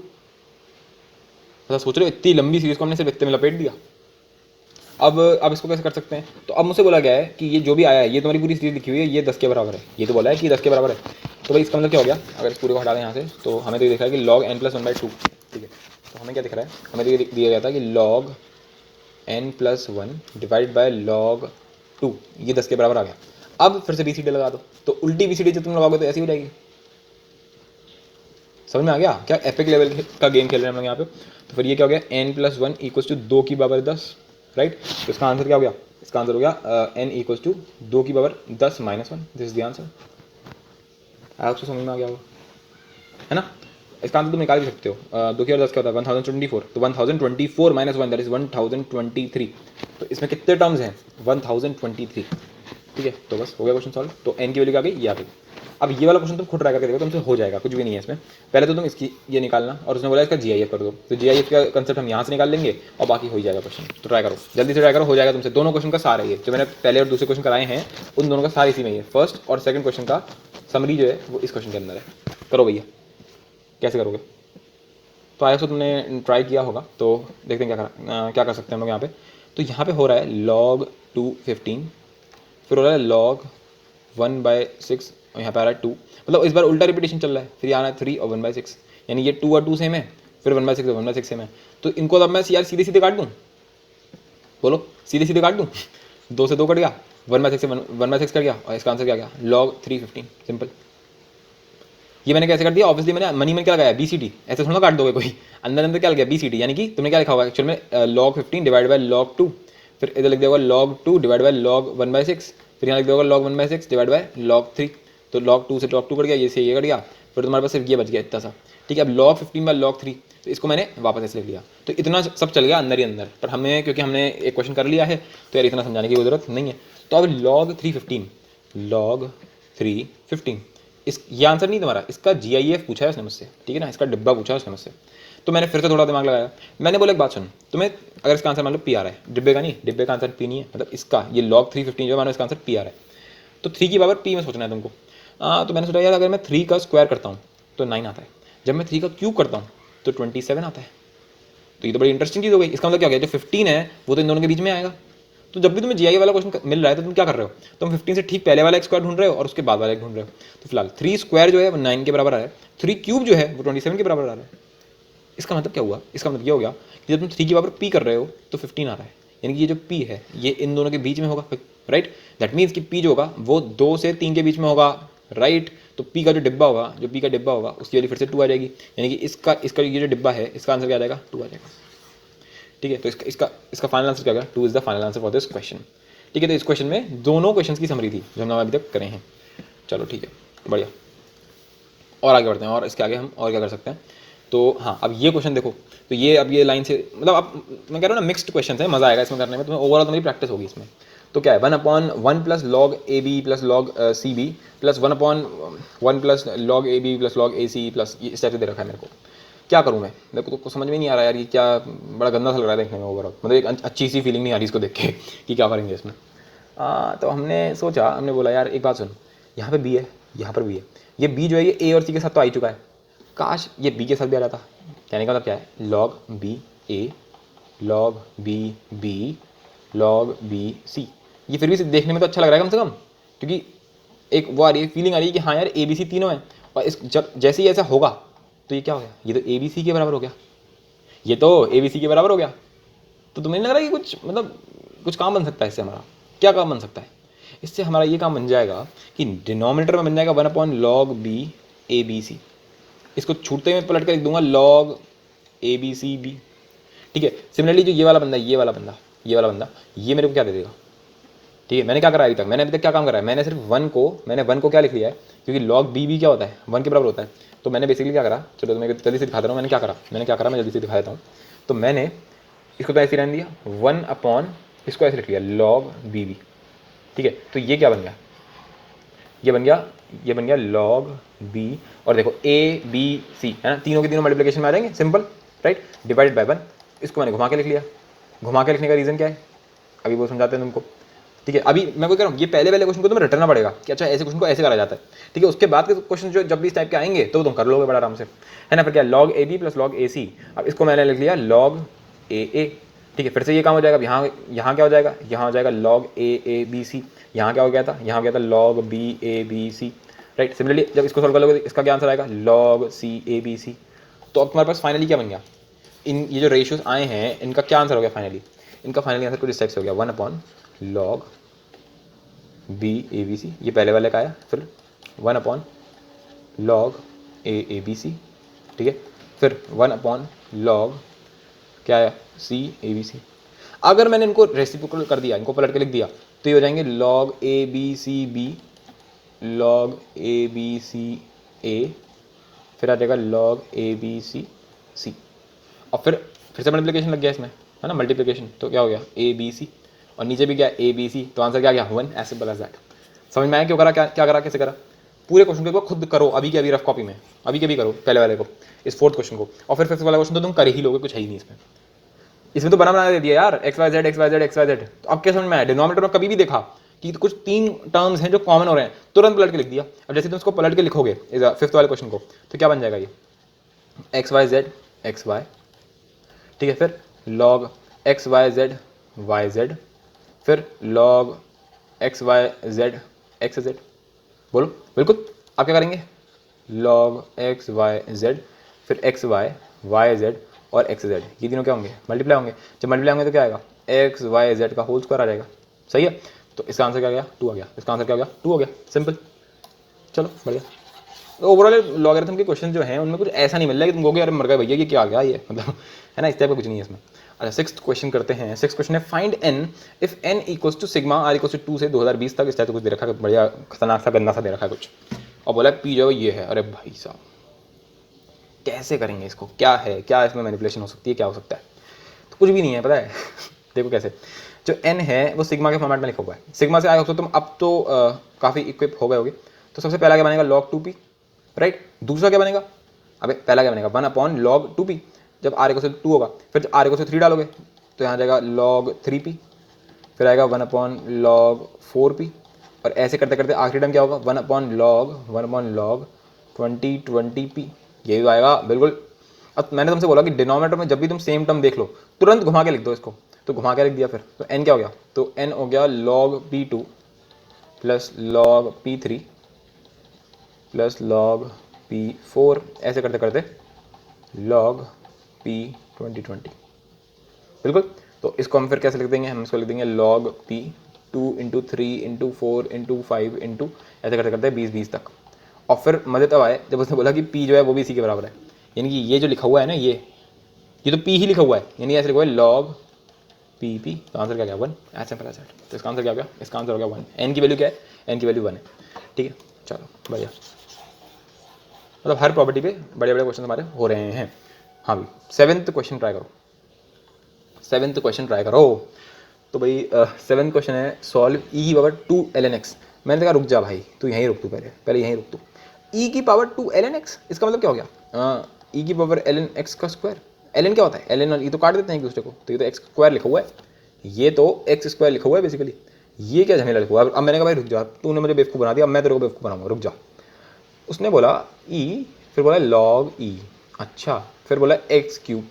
मतलब सोच रहे हो इतनी लंबी सीरीज को हमने सिर्फ इतने में लपेट दिया। अब इसको कैसे कर सकते हैं, तो अब मुझसे बोला गया है कि ये जो भी आया है ये तुम्हारी पूरी सीरीज लिखी हुई है, ये 10 के बराबर है, ये तो बोला है कि 10 के बराबर है। तो भाई इसका मतलब क्या हो गया, अगर इस पूरे को हटा दें यहाँ से, तो हमें तो ये दिख रहा है कि log n+1/2, ठीक है। तो हमें क्या दिख रहा है, हमें तो ये दिया गया था कि log n+1 divide by log 2, ये 10 के बराबर आ गया। अब फिर से BCD लगा दो, तो उल्टी BCD जब तुम लगाओगे तो ऐसी हो जाएगी। समझ में आ गया क्या, एपिक लेवल का गेम खेल रहे हैं हम लोग यहाँ पे। तो फिर ये क्या हो गया, n+1 = 2 की पावर 10, राइट। तो इसका आंसर क्या हो गया, इसका आंसर हो गया n = 2 की power 10 - 1, this is the answer. आपको समझ में आ गया होगा, है ना। इसका आंसर तुम निकाल भी सकते हो, 2 की और 10 क्या होता है 1024, तो 1024 - 1 दैट इज 1023। तो इसमें कितने टर्म्स हैं 1023, ठीक है। तो बस हो गया क्वेश्चन सॉल्व। तो n की वैल्यू क्या आ गई, ये आ गई। अब ये वाला क्वेश्चन तुम खुद ट्राई करके देखो, तुमसे हो जाएगा, कुछ भी नहीं है इसमें। पहले तो तुम इसकी ये निकालना, और उसने बोला इसका GIF कर दो, तो GIF का कंसेप्ट हम यहाँ से निकाल लेंगे और बाकी हो ही जाएगा क्वेश्चन। तो ट्राई करो, जल्दी से ट्राई करो, हो जाएगा तुमसे। दोनों क्वेश्चन का सार है ये, जो मैंने पहले और दूसरे क्वेश्चन कराए हैं उन दोनों का सार इसी में ही है। फर्स्ट और सेकंड क्वेश्चन का समरी जो है वो इस क्वेश्चन के अंदर है। करो भैया, कैसे करोगे। तो आया तुमने ट्राई किया होगा, तो देखते हैं क्या कर सकते हैं हम लोग यहाँ पे। तो यहाँ पे हो रहा है log 2 15, फिर हो रहा है log 1/6, और यहाँ पे आ रहा है 2, मतलब इस बार उल्टा रिपीटेशन चल रहा है। फिर यहाँ आ रहा है 3 और 1/6, यानी ये 2 और 2 सेम है, फिर 1/6 और 1/6 सेम है। तो इनको अब मैं यार सीधे सीधे काट दूँ, बोलो सीधे सीधे काट दूँ 2 से 2 कट गया, 1/6 से 1/6 कट गया, और इसका आंसर क्या गया log 3 15, सिंपल। ये मैंने कैसे कर दिया, ऑब्वियसली मैंने मनी में क्या लगाया BCD, ऐसे थोड़ा काट दोगे कोई, अंदर अंदर क्या लग गया BCD, यानी कि तुमने क्या लिखा होगा एक्चुअल में log 15 डिवाइड बाय log 2, फिर इधर लिख दिया होगा log 2 डिवाइड बाय log 1/6, फिर यहाँ लिख दिया होगा log 1/6 डिवाइड बाय log 3, तो log 2 से log 2 कट गया, ये से ये कट गया, फिर तुम्हारे पास सिर्फ ये बच गया इतना सा, ठीक है। अब log 15 बाय log 3, तो इसको मैंने वापस ऐसे लिख लिया। तो इतना सब चल गया अंदर ही अंदर, पर हमें क्योंकि हमने एक क्वेश्चन कर लिया है तो यार इतना समझाने की जरूरत नहीं है। तो अब log 315 इस ये आंसर नहीं तुम्हारा, इसका GIF पूछा है उसने मुझसे, ठीक है ना, इसका डिब्बा पूछा है उसने मुझसे। तो मैंने फिर से थोड़ा दिमाग लगाया, मैंने बोला एक बात सुन, तुम्हें अगर इसका आंसर मान लो P आ रहा है, डिब्बे का नहीं, डिब्बे का आंसर P नहीं है, मतलब इसका ये log 315 जो है मानो इसका आंसर P आ रहा है, तो 3 की पावर P में सोचना है तुमको। तो मैंने सोचा यार अगर मैं 3 का स्क्वायर करता हूँ तो 9 आता है, जब मैं 3 का क्यूब करता हूँ तो 27 आता है। तो ये तो बड़ी इंटरेस्टिंग चीज़ हो गई। इसका मतलब क्या हो गया, जो 15 है वो तो इन दोनों के बीच में आएगा। तो जब भी तुम्हें GI वाला क्वेश्चन मिल रहा है तो तुम क्या कर रहे हो, तुम 15 से ठीक पहले वाला एक स्क्वायर ढूंढ रहे हो और उसके बाद वाला एक ढूंढ रहे हो। तो फिलहाल 3 स्क्वायर जो है वो 9 के बराबर आ रहा है, 3 क्यूब जो है वो 27 के बराबर आ रहा है। इसका मतलब क्या हुआ, इसका मतलब ये हो गया कि जब तुम 3 की पावर P कर रहे हो तो 15 आ रहा है, यानी कि ये जो P है ये इन दोनों के बीच में होगा, राइट। दैट मीन्स कि P जो होगा वो 2 से 3 के बीच में होगा, राइट। तो P का जो डिब्बा होगा, जो P का डिब्बा होगा उसकी वैल्यू फिर से 2 आ जाएगी, यानी कि इसका ये जो डिब्बा है इसका आंसर क्या आ जाएगा, 2 आ जाएगा, ठीक है। तो इसका फाइनल आंसर क्या होगा, 2 is the final answer for this question, ठीक है। तो इस क्वेश्चन में दोनों क्वेश्चन की समरी थी जो हमने अभी तक करे हैं। चलो ठीक है, बढ़िया। और आगे बढ़ते हैं, और इसके आगे हम और क्या कर सकते हैं। तो हाँ, अब ये क्वेश्चन देखो, तो ये अब ये लाइन से मतलब अब मैं कह रहा हूँ ना मिक्स्ड क्वेश्चन है, मज़ा आएगा इसमें करने में, तुम्हें ओवरऑल तुम्हारी प्रैक्टिस होगी इसमें। तो क्या है 1/1 + log AB + log CB + 1/1 + log AB + log AC plus, ये इस टाइप से दे रखा है मेरे को। क्या करूँ मैं, मेरे को तो समझ में नहीं आ रहा यार, ये क्या बड़ा गंदा सा लग रहा है देखने में ओवरऑल, मतलब एक अच्छी सी फीलिंग नहीं आ रही इसको देख के कि क्या करेंगे इसमें। तो हमने सोचा, हमने बोला यार एक बात सुन, यहाँ पे B है, यहाँ पर B है, ये B जो है ये A और C के साथ तो आ ही चुका है, काश ये B के साथ भी आ जाता। कहने का मतलब क्या है, log B A log B B log B C, ये फिर भी देखने में तो अच्छा लग रहा है कम से कम, क्योंकि एक वो आ रही है फीलिंग आ रही है कि हाँ यार ABC तीनों है। और इस जब जैसे ही ऐसा होगा तो ये क्या हो गया, ये तो ABC के बराबर हो गया, ये तो ABC के बराबर हो गया। तो तुम्हें नहीं लग रहा है कि कुछ मतलब कुछ काम बन सकता है इससे हमारा, क्या काम बन सकता है इससे हमारा, ये काम बन जाएगा कि डिनोमिनेटर में बन जाएगा 1/log B ABC, इसको छूटते हुए पलट कर लिख दूंगा log ABCB, ठीक है। सिमिलरली जो ये वाला बंदा ये मेरे को क्या दे देगा, ठीक है। मैंने क्या करा अभी तक, मैंने अभी तक क्या काम करा है, मैंने सिर्फ 1 को क्या लिख लिया है, क्योंकि log B क्या होता है 1 के बराबर होता है। तो मैंने बेसिकली क्या करा, चलो तो मैं जल्दी से दिखा दे रहा हूँ मैंने क्या करा, मैं जल्दी से दिखा देता हूँ। तो मैंने इसको तो ऐसे रहने दिया, 1 अपॉन इसको ऐसे लिख लिया log BB, ठीक है। तो ये क्या बन गया, ये बन गया log b, और देखो a b c है ना, तीनों के तीनों मल्टीप्लिकेशन में आ जाएंगे, सिंपल, राइट, डिवाइडेड बाय 1। इसको मैंने घुमा के लिख लिया। घुमा के लिखने का रीज़न क्या है, अभी वो समझाते हैं तुमको, ठीक है। अभी मैं कोई कह रहा हूँ, ये पहले वाले क्वेश्चन को तुम्हें रटना पड़ेगा कि अच्छा ऐसे क्वेश्चन को ऐसे करा जाता है, ठीक है। उसके बाद के क्वेश्चन जो जब भी इस टाइप के आएंगे तो तुम कर लोगे बड़ा आराम से, है ना। फिर क्या, log ab plus log ac, अब इसको मैंने लिख लिया log aa, ठीक है। फिर से ये काम हो जाएगा, यहाँ क्या हो जाएगा, यहाँ हो जाएगा log a b c, यहाँ क्या हो गया था, यहाँ हो गया था log b a b c, right. Similarly जब इसको सॉल्व कर लोगे इसका क्या आंसर आएगा, log c a b c। तो अब तुम्हारे पास फाइनली क्या बन गया, इन ये जो रेशियोज आए हैं इनका क्या आंसर हो गया फाइनली, इनका फाइनली आंसर कुछ इस टाइप से हो गया, 1/log b a b c, ये पहले वाले का आया। फिर 1/log a a b c, ठीक है। फिर 1/log क्या आया, c a b c। अगर मैंने इनको रेसिप्रोकल कर दिया, इनको पलट के लिख दिया, तो ये हो जाएंगे log a b c b, log a b c a, फिर आ जाएगा log a b c c, और फिर से मल्टीप्लिकेशन लग गया इसमें, है ना, मल्टीप्लिकेशन, तो क्या हो गया a b c, और नीचे भी क्या a b c, तो आंसर क्या गया 1, एज सिंपल एज दैट। समझ में आया क्यों करा, क्या करा, कैसे करा। पूरे क्वेश्चन को खुद करो अभी के अभी रफ कॉपी में, अभी के भी करो पहले वाले को, इस फोर्थ क्वेश्चन को, और फिर फिफ्थ वाला क्वेश्चन तो तुम कर ही लोगे, कुछ है ही नहीं इसमें। इसमें तो बना दे दिया यार, x y z x y z x y z. तो अब क्या समझ में आया, डिनोमिनेटर में कभी भी देखा कि कुछ 3 टर्म्स हैं जो कॉमन हो रहे हैं, तुरंत पलट के लिख दिया। अब जैसे तुम इसको पलट के लिखोगे फिफ्थ वाले क्वेश्चन को, तो क्या बन जाएगा, ये x y z x y, ठीक है। फिर log x y z y z, फिर log x y z x z. बोलो बिल्कुल, आप क्या करेंगे, log एक्स वाई जेड, फिर एक्स वाई वाई जेड और एक्स जेड, ये तीनों क्या होंगे, मल्टीप्लाई होंगे। जब मल्टीप्लाई होंगे तो क्या आएगा, एक्स वाई जेड का होल स्क्वायर आ जाएगा, सही है। तो इसका आंसर क्या गया, 2 आ गया, इसका आंसर क्या हो गया, 2 हो गया, सिंपल। चलो बढ़िया। तो ओवरऑल लॉगरिथम के क्वेश्चन जो हैं उनमें कुछ ऐसा नहीं मिल रहा है कि तुम कहोगे अरे मर गए भैया ये क्या आ गया ये, मतलब है ना, इस टाइप का कुछ नहीं है इसमें। अच्छा, सिक्स्थ क्वेश्चन करते हैं। सिक्स क्वेश्चन है, find n if n equals to sigma r equals to 2 से 2020 तक, इस टाइप से कुछ दे रखा है, बढ़िया खतरनाक सा गंदा सा दे रखा है कुछ, और बोला पी जो ये है। अरे भाई साहब कैसे करेंगे इसको, क्या है, क्या इसमें मैनिपुलेशन हो सकती है, क्या हो सकता है, तो कुछ भी नहीं है, पता है देखो कैसे, जो n है वो सिग्मा के फॉर्मेट में लिखा हुआ है। सिग्मा से आए हो तो तुम अब तो काफ़ी इक्विप हो गए होगे। तो सबसे पहला क्या बनेगा, log 2p, राइट। दूसरा क्या बनेगा, अबे पहला क्या बनेगा, 1/log 2p, जब r इक्वल टू 2 होगा, फिर r इक्वल टू 3 डालोगे तो यहाँ जाएगा log 3p, फिर आएगा 1/log 4p, और ऐसे करते करते आखिरी टर्म क्या होगा, 1/log 20p, ये भी आएगा बिल्कुल। अब मैंने तुमसे बोला कि डिनोमिनेटर में जब भी तुम सेम टर्म देख लो तुरंत घुमा के लिख दो इसको, तो घुमा के लिख दिया। फिर तो n क्या हो गया, तो n हो गया log p2 plus log p3 plus log p4, ऐसे करते करते log p20 बिल्कुल। तो इसको हम फिर कैसे लिख देंगे, हम इसको लिख देंगे log p 2 into 3 into 4 into 5 into, ऐसे करते करते 20 तक। और फिर मजे तब आए जब उसने बोला कि p जो है वो भी इसी के बराबर है, यानी कि ये जो लिखा हुआ है ना, ये तो p ही लिखा हुआ है, यानी ऐसे लिखा हुआ है log p, तो आंसर क्या गया 1, ऐसे पर ऐसे। तो इसका आंसर क्या हो गया, इसका आंसर हो गया 1। n की वैल्यू क्या है, n की वैल्यू 1 है, ठीक है। चलो बढ़िया, मतलब हर प्रॉपर्टी पे बड़े बड़े क्वेश्चन हमारे हो रहे हैं। हाँ भी, सेवेंथ क्वेश्चन ट्राई करो, सेवेंथ क्वेश्चन ट्राई करो। तो भाई सेवेंथ क्वेश्चन है, सॉल्व e की पावर 2 ln x। मैंने कहा रुक जा भाई, तू यहीं रुक, तू पहले यहीं रुक तू। e की पावर 2 ln x, इसका मतलब क्या हो गया, e की पावर ln x का स्क्वायर। ln क्या होता है, ln और e तो काट देते हैं एक दूसरे को, तो ये तो x स्क्वायर लिखा हुआ है, ये तो x स्क्वायर लिखा हुआ है बेसिकली। ये क्या झमेला लिखा हुआ है। अब मैंने कहा भाई रुक जा, तूने मुझे बेवकूफ़ बना दिया, अब मैं तेरे को बेवकूफ़ बनाऊंगा, रुक जा। उसने बोला e, फिर बोला log e, अच्छा, फिर बोला एक्स क्यूब,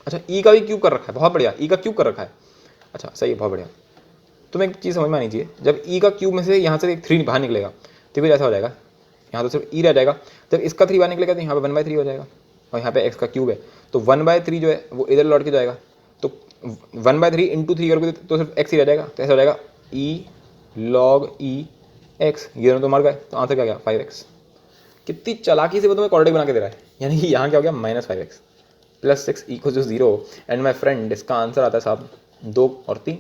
अच्छा e का भी क्यूब कर रखा है, बहुत बढ़िया, e का क्यूब कर रखा है, अच्छा सही है, बहुत बढ़िया। तुम्हें एक चीज़ समझ में आनी चाहिए, जब e का क्यूब में से यहाँ से एक 3 बाहर निकलेगा तो फिर ऐसा हो जाएगा, यहाँ तो सिर्फ e रह जाएगा। जब इसका 3 बाहर निकलेगा तो यहाँ पे 1/3 हो जाएगा, और यहाँ पे x का क्यूब है तो 1/3 जो है वो इधर लौट के जाएगा, तो 1/3 इंटू 3 करोगे तो सिर्फ x ही रह जाएगा, तो ऐसा हो जाएगा e log e x, ये दोनों तो मर गए, तो आंसर क्या गया 5x। कितनी चालाकी से वो तुम्हें क्वाड्रेटिक बना के दे रहा है, यानी कि यहाँ क्या हो गया -5x plus 6 equal to 0। And my friend, इसका आंसर आता है साहब 2 और 3।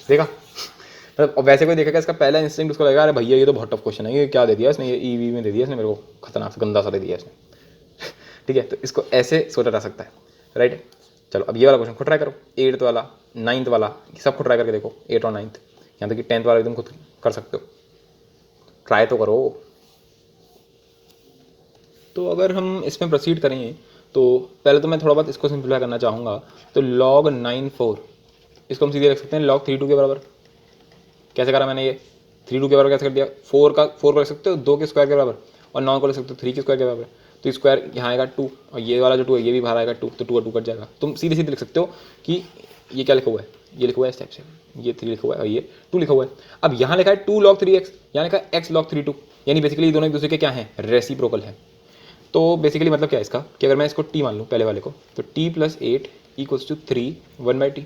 देखा, मतलब वैसे कोई देखेगा इसका पहला इंस्टिंक्ट उसको लगेगा अरे भैया ये तो बहुत टफ क्वेश्चन है, ये क्या दे दिया इसने, ये ईवी में दे दिया इसने मेरे को, खतरनाक सा गंदा सा दे दिया इसने ठीक है, तो इसको ऐसे सोचा जा सकता है, राइट। चलो अब ये वाला क्वेश्चन खुद ट्राई करो, 8th वाला 9th वाला, सबको ट्राई करके देखो, 8 और 9th यहाँ तक कि 10th वाला भी तुम खुद कर सकते हो, ट्राई तो करो। तो अगर हम इसमें प्रोसीड करें तो पहले तो मैं थोड़ा बहुत इसको सिंप्लीफाई करना चाहूँगा। तो log 9/4 इसको हम सीधे रख सकते हैं log 3/2 के बराबर। कैसे करा मैंने ये 3/2 के बराबर कैसे कर दिया, 4 को रख सकते हो 2 के स्क्वायर के बराबर, और 9 को रख सकते हो 3 के स्क्वायर के बराबर। तो स्क्वायर यहाँ आएगा 2, और ये वाला जो 2 है ये भी बाहर आएगा 2, तो 2 और 2 कट जाएगा। तुम सीधे सीधे लिख सकते हो कि ये क्या लिखा हुआ है, ये लिखा हुआ है इस टाइप से, ये 3 लिखा हुआ है और ये 2 लिखा हुआ है। अब यहाँ लिखा है 2 log 3x, यहाँ लिखा है x log 3/2, यानी बेसिकली ये दोनों एक दूसरे के क्या हैं, रेसिप्रोकल है। तो बेसिकली मतलब क्या है इसका कि अगर मैं इसको t मान लूँ पहले वाले को, तो t + 8 = 3 1/t।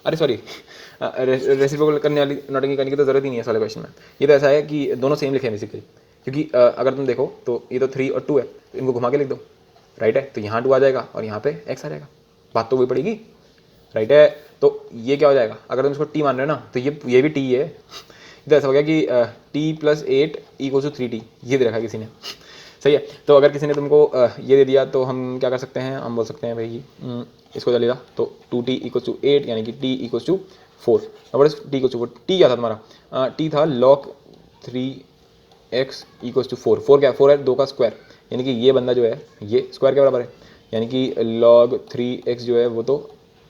अरे सॉरी, रेसिप्रोकल करने वाली नोटिंग करने की तो जरूरत ही नहीं है सारे क्वेश्चन में। ये तो ऐसा है कि दोनों सेम लिखे हैं बेसिकली, क्योंकि अगर तुम देखो तो ये तो 3 और 2 है, तो इनको घुमा के लिख दो, राइट है। तो यहाँ 2 आ जाएगा और यहाँ पे x आ जाएगा, बात तो वही पड़ेगी, राइट है। तो ये क्या हो जाएगा, अगर तुम इसको t मान रहे हो ना, तो ये भी t है। तो ऐसा हो गया कि t + 8 = 3t, ये दे रखा है किसी ने, सही है। तो अगर किसी ने तुमको ये दे दिया तो हम क्या कर सकते हैं, हम बोल सकते हैं भाई इसको चलेगा। तो 2t = 8 यानी कि t = 4। और t = 4, t क्या था तुम्हारा, t था log 3x = 4। 4 क्या है, 4 है 2 का स्क्वायर, यानी कि ये बंदा जो है ये स्क्वायर के बराबर है, यानी कि log 3x जो है वो तो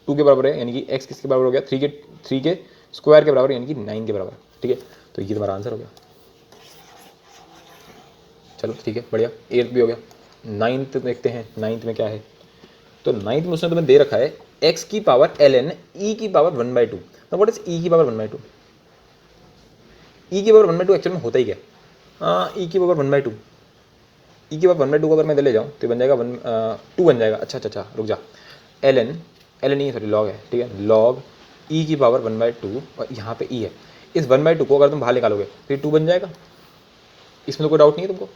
2 के बराबर है, यानी कि x किसके बराबर हो गया, 3 के स्क्वायर के बराबर, यानी कि 9 के बराबर, ठीक है। तो ये तुम्हारा आंसर हो गया। चलो ठीक है, बढ़िया, 8th भी हो गया। 9th देखते हैं, 9th में क्या है। तो 9th में उसने तुम्हें दे रखा है x की पावर ln e की पावर 1/2। तो व्हाट इज e की पावर 1/2, e की पावर 1/2 एक्चुअल में होता ही क्या, e की पावर 1/2, e की पावर 1/2 को अगर मैं इधर ले जाऊँ तो बन जाएगा 2 बन जाएगा। अच्छा रुक जा, ln नहीं सॉरी log है, ठीक है, log e की पावर 1/2 और यहाँ पे e है। इस 1/2 को अगर तुम बाहर निकालोगे तो ये 2 बन जाएगा, इसमें तो कोई डाउट नहीं है तुमको,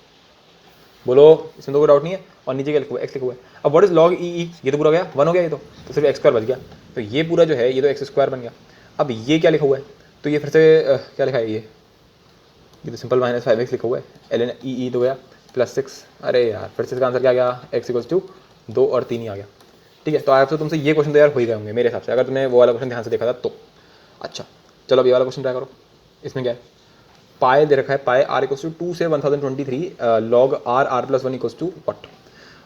बोलो, इसमें तो कोई डाउट नहीं है। और नीचे क्या लिखा हुआ है, x लिखा हुआ है। अब व्हाट इज log e, ये तो पूरा गया 1 हो गया, ये तो सिर्फ x² बच गया। तो ये पूरा जो है ये तो x² बन गया। अब ये क्या लिखा हुआ है, तो ये फिर से क्या लिखा है, ये तो सिंपल -5x लिखा हुआ है, ln e तो गया +6। अरे यार फिर से इसका आंसर क्या गया, x = 2 और 3 ही आ गया, ठीक है। तो आप तो तुमसे ये क्वेश्चन तो यार हो ही गए होंगे मेरे हिसाब से, अगर तुमने वो वाला क्वेश्चन ध्यान से देखा था तो। अच्छा चलो अब ये वाला क्वेश्चन ट्राई करो। इसमें क्या है, पाए दे रखा है, पाए r = 2 से 1023 log r + 1 = what।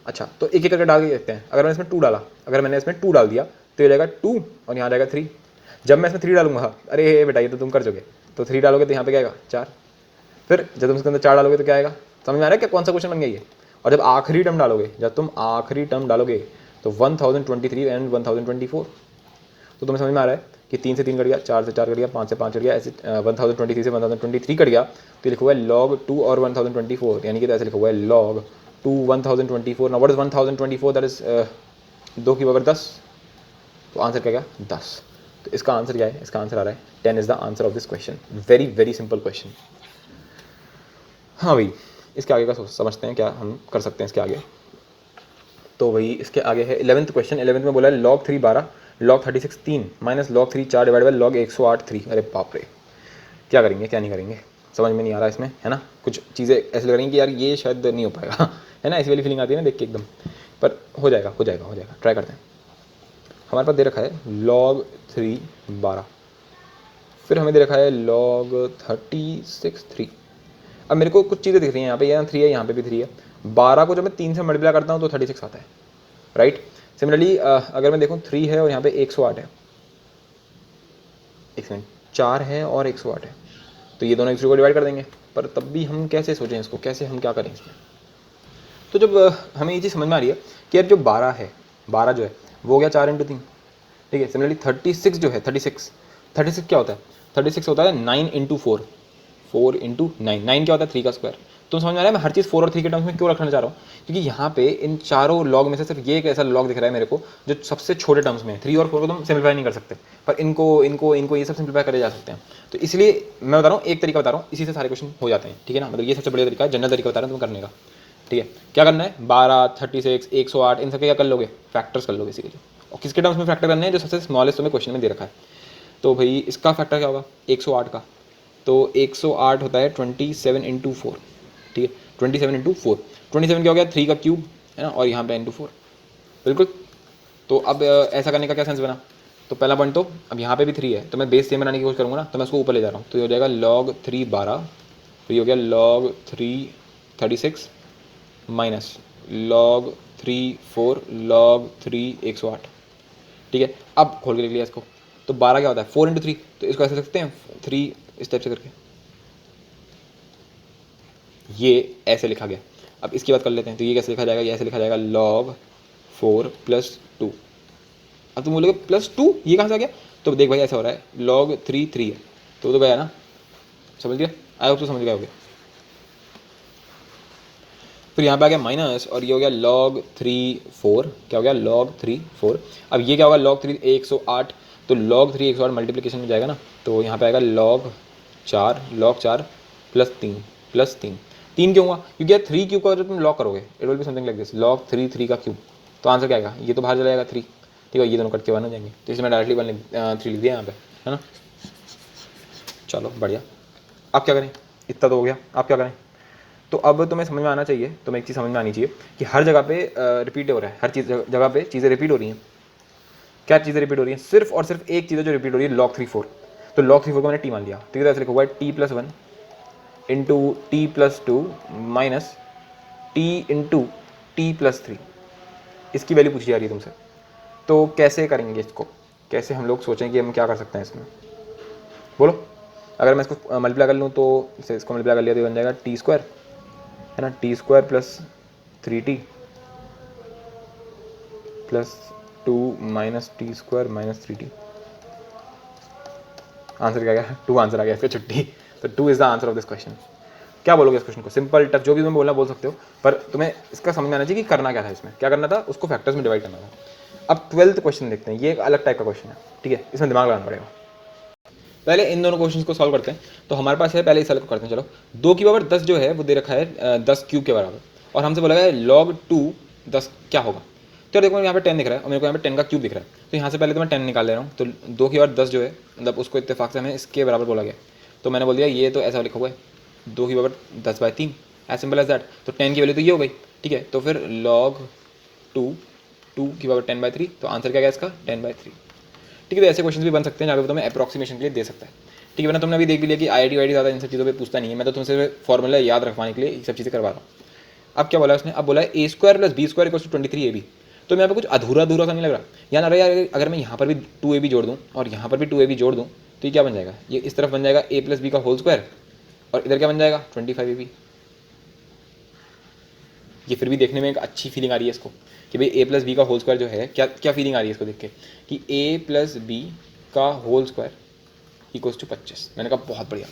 अच्छा तो एक एक करके डाल के देखते हैं। अगर मैंने इसमें 2 डाला, अगर मैंने इसमें 2 डाल दिया तो ये जाएगा 2 और यहाँ जाएगा 3। जब मैं इसमें 3 डालूंगा, अरे बेटा ये तो तुम कर चुके, तो 3 डालोगे तो यहाँ पे क्या आएगा 4। फिर जब तुम इसके अंदर 4 डालोगे तो क्या आएगा, समझ में आ रहा है क्या कौन सा क्वेश्चन बन गया ये। और जब आखिरी टर्म डालोगे, जब तुम आखिरी टर्म डालोगे तो 1023 एंड 1024। तो तुम्हें समझ में आ रहा है कि 3 से 3 कट गया, 4 से 4 कट गया, 5 से 5 कट गया, ऐसे 1023 से 1023 कट गया। तो ये लिखा हुआ है log 2 और 1024, यानी कि तो ऐसे लिखा हुआ है log 2 1024। Now what is 1024, that is 2 की पावर 10। तो आंसर क्या गया 10। तो इसका आंसर क्या है, इसका आंसर आ रहा है 10 is the answer of this question. Very very simple question. हाँ भाई, इसके आगे का समझते हैं क्या हम कर सकते हैं इसके आगे। तो भाई इसके आगे है 11th क्वेश्चन। 11th में बोला है log 3 12, log 36 3 minus log 3 4 divide by log 108 3। अरे बाप रे, क्या करेंगे क्या नहीं करेंगे, समझ में नहीं आ रहा इसमें, है ना। कुछ चीज़ें ऐसे लग रही हैं कि यार ये शायद नहीं हो पाएगा, है ना, ऐसी वाली फीलिंग आती है ना देख के एकदम, पर हो जाएगा हो जाएगा हो जाएगा, ट्राई करते हैं। हमारे पास दे रखा है log 3 12, फिर हमें दे रखा है log 36 3। अब मेरे को कुछ चीज़ें दिख रही हैं यहाँ पे, यहाँ 3 है, यहाँ पे भी 3 है। 12 को जब मैं 3 से मल्टीप्लाई करता हूँ तो 36 आता है, राइट। सिमिलरली अगर मैं देखूँ 3 है और यहाँ पे 108 है, एक मिनट, 4 है और 108 है, तो ये दोनों एक दूसरे को डिवाइड कर देंगे। पर तब भी हम कैसे सोचें इसको, कैसे हम क्या करें इसमें। तो जब हमें ये चीज़ समझ में आ रही है कि यार जो 12 है, 12 जो है वो हो गया 4 × 3, ठीक है। सिमिलरली 36 जो है, 36 क्या होता है, 36 होता है 9 × 4, 4 × 9, 9 क्या होता है 3 का स्क्वायर। तो समझ में आ रहा है मैं हर चीज़ 4 और 3 के टर्म्स में क्यों रखना चाह रहा हूँ, क्योंकि यहाँ पे इन चारों लॉग में से सिर्फ ये एक ऐसा लॉग दिख रहा है मेरे को जो सबसे छोटे टर्म्स में है। 3 और 4 को तुम सिंप्लीफाई नहीं कर सकते, पर इनको ये सब सिंप्लीफाई करे जा सकते हैं। तो इसलिए मैं बता रहा हूँ, एक तरीका बता रहा हूँ, इसी से सारे क्वेश्चन हो जाते हैं, ठीक है ना। मतलब ये सबसे बढ़िया तरीका है, जनरल तरीका बता रहा हूँ तुम्हें करने का, ठीक है। क्या करना है, 12 36 108 इन सबके क्या कर लोगे, फैक्टर्स कर लोगे बेसिकली। और किसके टर्म्स में फैक्टर करने हैं, जो सबसे स्मॉलेस्ट तुम्हें क्वेश्चन में दे रखा है। तो भाई इसका फैक्टर क्या होगा 108 का, तो 108 होता है 27 × 4, ठीक है। 27 × 4, 27 क्या हो गया 3 का क्यूब, है ना, और यहाँ पे × 4, बिल्कुल। तो अब ऐसा करने का क्या सेंस बना, तो पहला पॉइंट तो अब यहाँ पे भी 3 है, तो मैं बेस सेम बनाने की कोशिश करूँगा ना, तो मैं उसको ऊपर ले जा रहा हूँ, तो ये हो जाएगा log 3 12, तो ये हो गया log 3 36 माइनस log 3 4 log 3 108। ठीक है, अब खोल के लिख लिया इसको, तो 12 क्या होता है 4 इंटू 3, तो इसको ऐसे लिख सकते हैं 3 इस टाइप से करके, ये ऐसे लिखा गया। अब इसकी बात कर लेते हैं, तो ये कैसे लिखा जाएगा, ये ऐसे लिखा जाएगा log 4 + 2। अब तुम बोलोगे +2 ये कहाँ से आ गया, तो देख भाई ऐसा हो रहा है log 3 3 है, तो गया ना, समझ गया, आई होप तो समझ गया हो गया। फिर यहाँ पे आ गया माइनस, और ये हो गया log 3 4, क्या हो गया log 3 4। अब ये क्या होगा log 3 108, तो log 3 108 मल्टीप्लिकेशन में जाएगा ना, तो यहाँ पे आएगा log 4 + 3 3 क्यों हुआ, क्योंकि 3 क्यूब का जब तुम लॉग करोगे it will be something like this, log 3 3 का क्यूब, तो आंसर क्या आएगा, ये तो बाहर चला जाएगा 3, ठीक है, ये दोनों कट के 1 हो जाएंगे, तो इसमें डायरेक्टली 3 लिख दिया यहाँ पे, है ना। चलो बढ़िया, अब क्या करें, इतना तो हो गया, अब क्या करें। तो अब तुम्हें समझ में आना चाहिए, तुम्हें एक चीज़ समझ में आनी चाहिए कि हर जगह पे रिपीट हो रहा है, हर चीज़ जगह पे चीज़ें रिपीट हो रही हैं। क्या चीज़ें रिपीट हो रही हैं, सिर्फ और सिर्फ एक चीज़ है जो रिपीट हो रही है, log 3 4। तो log 3 4 को मैंने टी मान लिया, ठीक है, तो ऐसे लिखा हुआ है t+1 into t+2 minus t into t+3, इसकी वैल्यू पूछी जा रही है तुमसे। तो कैसे करेंगे इसको, कैसे हम लोग सोचें कि हम क्या कर सकते हैं इसमें, बोलो। अगर मैं इसको मल्टीप्लाई कर लूँ, तो इसको मल्टीप्लाई कर लिया तो बन जाएगा t², है ना, t² + 3t + 2 minus t² - 3t। Answer क्या गया, 2 आंसर आ गया इसका, छुट्टी। तो 2 is the answer of this question. क्या बोलोगे इस क्वेश्चन को, सिंपल टफ, जो भी तुम्हें बोलना बोल सकते हो, पर तुम्हें इसका समझ में आना चाहिए कि करना क्या था, इसमें क्या करना था, उसको फैक्टर्स में डिवाइड करना था। अब 12th क्वेश्चन देखते हैं, ये एक अलग टाइप का क्वेश्चन है, ठीक है, इसमें दिमाग लगाना पड़ेगा। पहले इन दोनों क्वेश्चन को सॉल्व करते हैं। तो हमारे पास है, पहले इस वाले को करते हैं। चलो, 2 की पावर 10 जो है वो दे रखा है 10 क्यूब के बराबर, और हमसे बोला गया log 2 10 क्या होगा। तो यार देखो यहाँ पे 10 दिख रहा है और मेरे को यहाँ पे 10 का क्यूब दिख रहा है, तो यहाँ से पहले तो मैं 10 निकाल ले रहा हूँ। तो 2 की पावर 10 जो है, मतलब उसको इत्तेफाक से हमें इसके बराबर बोला गया, तो मैंने बोल दिया ये तो ऐसा लिखा हुआ है 2 की power 10/3, as simple as that. तो 10 की वैल्यू तो ये हो गई, ठीक है, तो फिर log 2 की पावर 10/3, तो आंसर क्या गया इसका 10/3। ठीक है, तो ऐसे क्वेश्चन भी बन सकते हैं जहाँ पे तुम्हें अप्रॉक्सीमेशन के लिए दे सकता है, ठीक है। वरना तुमने अभी देख भी लिया कि IIT वाईटी ज़्यादा इन सब चीज़ों पे पूछता नहीं है, मैं तो तुमसे फॉर्मूला याद रखवाने के लिए ये सब चीज़ें करवा रहा हूँ। अब क्या बोला उसने, अब बोला है a² + b² = 23ab। तो मैं यहाँ पे कुछ अधूरा अधूरा सा नहीं लग रहा, यार अरे यार अगर मैं यहाँ पर भी 2ab जोड़ दूँ और यहाँ पर भी 2ab जोड़ दूँ, तो ये क्या बन जाएगा, ये इस तरफ बन जाएगा a + b का होल स्क्वायर, और इधर क्या बन जाएगा 25ab। ये फिर भी देखने में एक अच्छी फीलिंग आ रही है इसको कि भाई a + b का होल स्क्वायर जो है, क्या क्या फीलिंग आ रही है इसको देख के कि a + b का होल स्क्वायर = 25। मैंने कहा बहुत बढ़िया।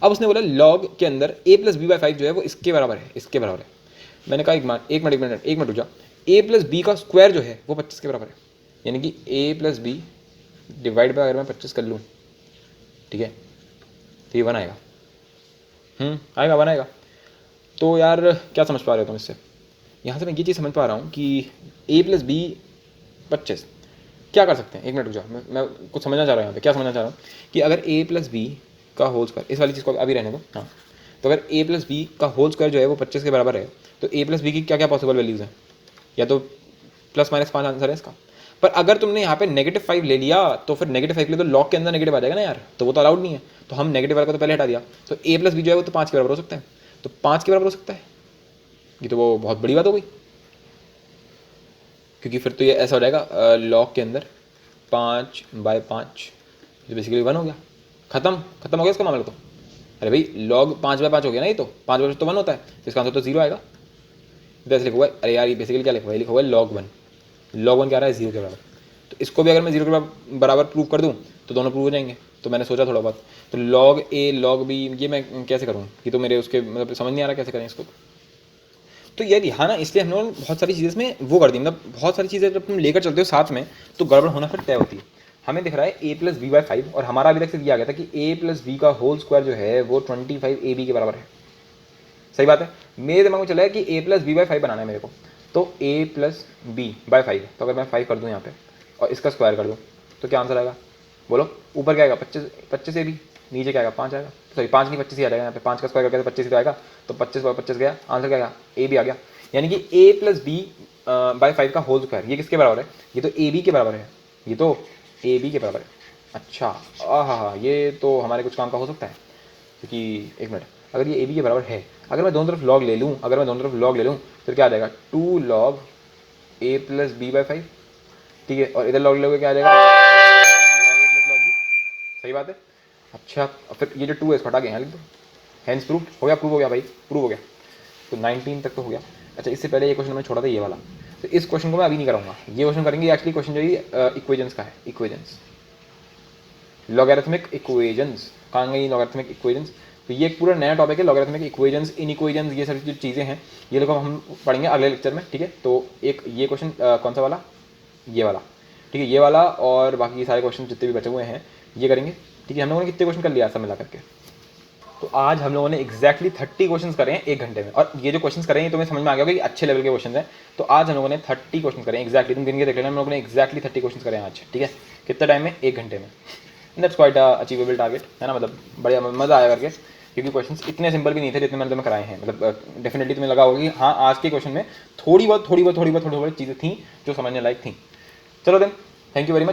अब उसने बोला log के अंदर a + b/5 जो है वो इसके बराबर है, इसके बराबर है। मैंने कहा एक मिनट रुक जा, a + b का स्क्वायर जो है वो 25 के बराबर है, यानी कि a + b डिवाइड बाय अगर मैं 25 कर लूँ, ठीक है, तो ये 1 आएगा, आएगा 1 आएगा। तो यार क्या समझ पा रहे हो तुम इससे, यहाँ से मैं ये चीज़ समझ पा रहा हूँ कि a + b 25 क्या कर सकते हैं। एक मिनट रुक जाओ, मैं कुछ समझना चाह रहा हूँ यहाँ पे, क्या समझना चाह रहा हूँ कि अगर a + b का होल स्क्वायर, इस वाली चीज़ को अभी रहने दो, हाँ, तो अगर a + b का होल स्क्वायर जो है वो 25 के बराबर है, तो a + b की क्या क्या पॉसिबल वैल्यूज़ हैं, या तो +-5 आंसर है इसका। पर अगर तुमने यहाँ पे -5 ले लिया, तो फिर -5 के लिए तो लॉग के अंदर नेगेटिव आ जाएगा ना यार, तो वो तो अलाउड नहीं है, तो हम नेगेटिव वाले को तो पहले हटा दिया। तो a + b जो है वो तो 5 के बराबर हो सकता है, तो 5 के बराबर हो सकता है, ये तो वो बहुत बड़ी बात हो गई, क्योंकि फिर तो ये ऐसा हो जाएगा लॉग के अंदर 5/5, जो बेसिकली 1 हो गया, खत्म हो गया इसका मामला। तो अरे भाई लॉग 5/5 हो गया ना, ये तो 5/5 तो 1 होता है, तो इसका आंसर तो 0 आएगा। तो ऐसे लिखा हुआ है, अरे यार ये बेसिकली क्या लिखा हुआ है, लिखा हुआ है log 1 क्या आ रहा है 0 के बराबर। तो इसको भी अगर मैं 0 के बराबर प्रूव कर दूँ तो दोनों प्रूव हो जाएंगे। तो मैंने सोचा थोड़ा बहुत, तो log a log b ये मैं कैसे करूँ, ये तो मेरे उसके मतलब समझ नहीं आ रहा कैसे करें इसको। तो यार यहाँ ना इसलिए हम लोगों ने बहुत सारी चीज़ें इसमें वो कर दी, मतलब बहुत सारी चीज़ें जब तुम लेकर चलते हो साथ में तो गड़बड़ होना फिर तय होती है। हमें दिख रहा है a + b/5, और हमारा अभी तक से दिया गया था कि a + b का होल स्क्वायर जो है वो 25ab के बराबर है। सही बात है, मेरे दिमाग में चला है कि a + b/5 बनाना है मेरे को, तो a + b/5, तो अगर मैं 5 कर दूँ यहाँ पे और इसका स्क्वायर कर दूँ तो क्या आंसर आएगा, बोलो। ऊपर क्या आएगा 25 ab, नीचे क्या आएगा 5 आएगा, सॉरी 5 नहीं 25 ही आ जाएगा, यहाँ पे 5 का स्क्वायर करके तो 25 ही तो आएगा, तो 25 गया, आंसर क्या आएगा a भी आ गया। यानी कि a + b/5 का होल स्क्वायर ये किसके बराबर है, ये तो ab के बराबर है, ये तो ए बी के बराबर है। अच्छा, हाँ, ये तो हमारे कुछ काम का हो सकता है, क्योंकि एक मिनट, अगर ये ए बी के बराबर है, अगर मैं दोनों तरफ लॉग ले लूँ, तो क्या आ जाएगा, 2 log a plus b by 5, ठीक है, और इधर लॉग लोगे क्या आ जाएगा, log a plus log b, सही बात है। अच्छा, अब फिर ये जो 2 है इसको हटा के यहाँ लिख दो, हैंस प्रूव हो गया, प्रूव हो गया भाई, प्रूव हो गया। तो 19 तक तो हो गया। अच्छा, इससे पहले ये क्वेश्चन मैंने छोड़ा था ये वाला, तो इस क्वेश्चन को मैं अभी नहीं कराऊंगा, ये क्वेश्चन करेंगे। एक्चुअली क्वेश्चन जो ये इक्वेजन्स का है, इक्वेजन्स, लॉगरिथमिक इक्वेजन्स, कहाँ गई लॉगरिथमिक इक्वेजन्स। तो ये एक पूरा नया टॉपिक है, लॉगरिथमिक इक्वेजन्स, इन इक्वेजन्स, ये सारी जो चीज़ें हैं ये लोग हम पढ़ेंगे अगले लेक्चर में, ठीक है। तो एक ये क्वेश्चन कौन सा वाला, ये वाला, ठीक है, ये वाला, और बाकी सारे क्वेश्चन जितने भी बचे हुए हैं ये करेंगे, ठीक है। हम लोगों ने कितने क्वेश्चन कर लिया सब मिला करके, तो आज हम लोगों ने एक्जैक्टली 30 क्वेश्चन करे हैं 1 घंटे में। और ये जो क्वेश्चन करें तुम्हें समझ में आ गया होगा कि अच्छे लेवल के क्वेश्चन हैं। तो आज हम लोगों ने 30 क्वेश्चन करें एक्जैक्टली, तुम गिन के देख लेना, हम लोगों ने एक्जैक्टली 30 क्वेश्चन करें आज, ठीक है। कितने टाइम में, 1 घंटे में। दैट्स क्वाइट अचीवेबल टारगेट, है ना, मतलब बढ़िया मज़ा आया करके, क्योंकि क्वेश्चंस इतने सिंपल भी नहीं थे जितने मैंने तुम्हें कराए हैं। मतलब डेफिनेटली तुम्हें लगा होगा कि हाँ आज के क्वेश्चन में थोड़ी बहुत चीज़ें थी जो समझने लायक थी। चलो then, thank you very much.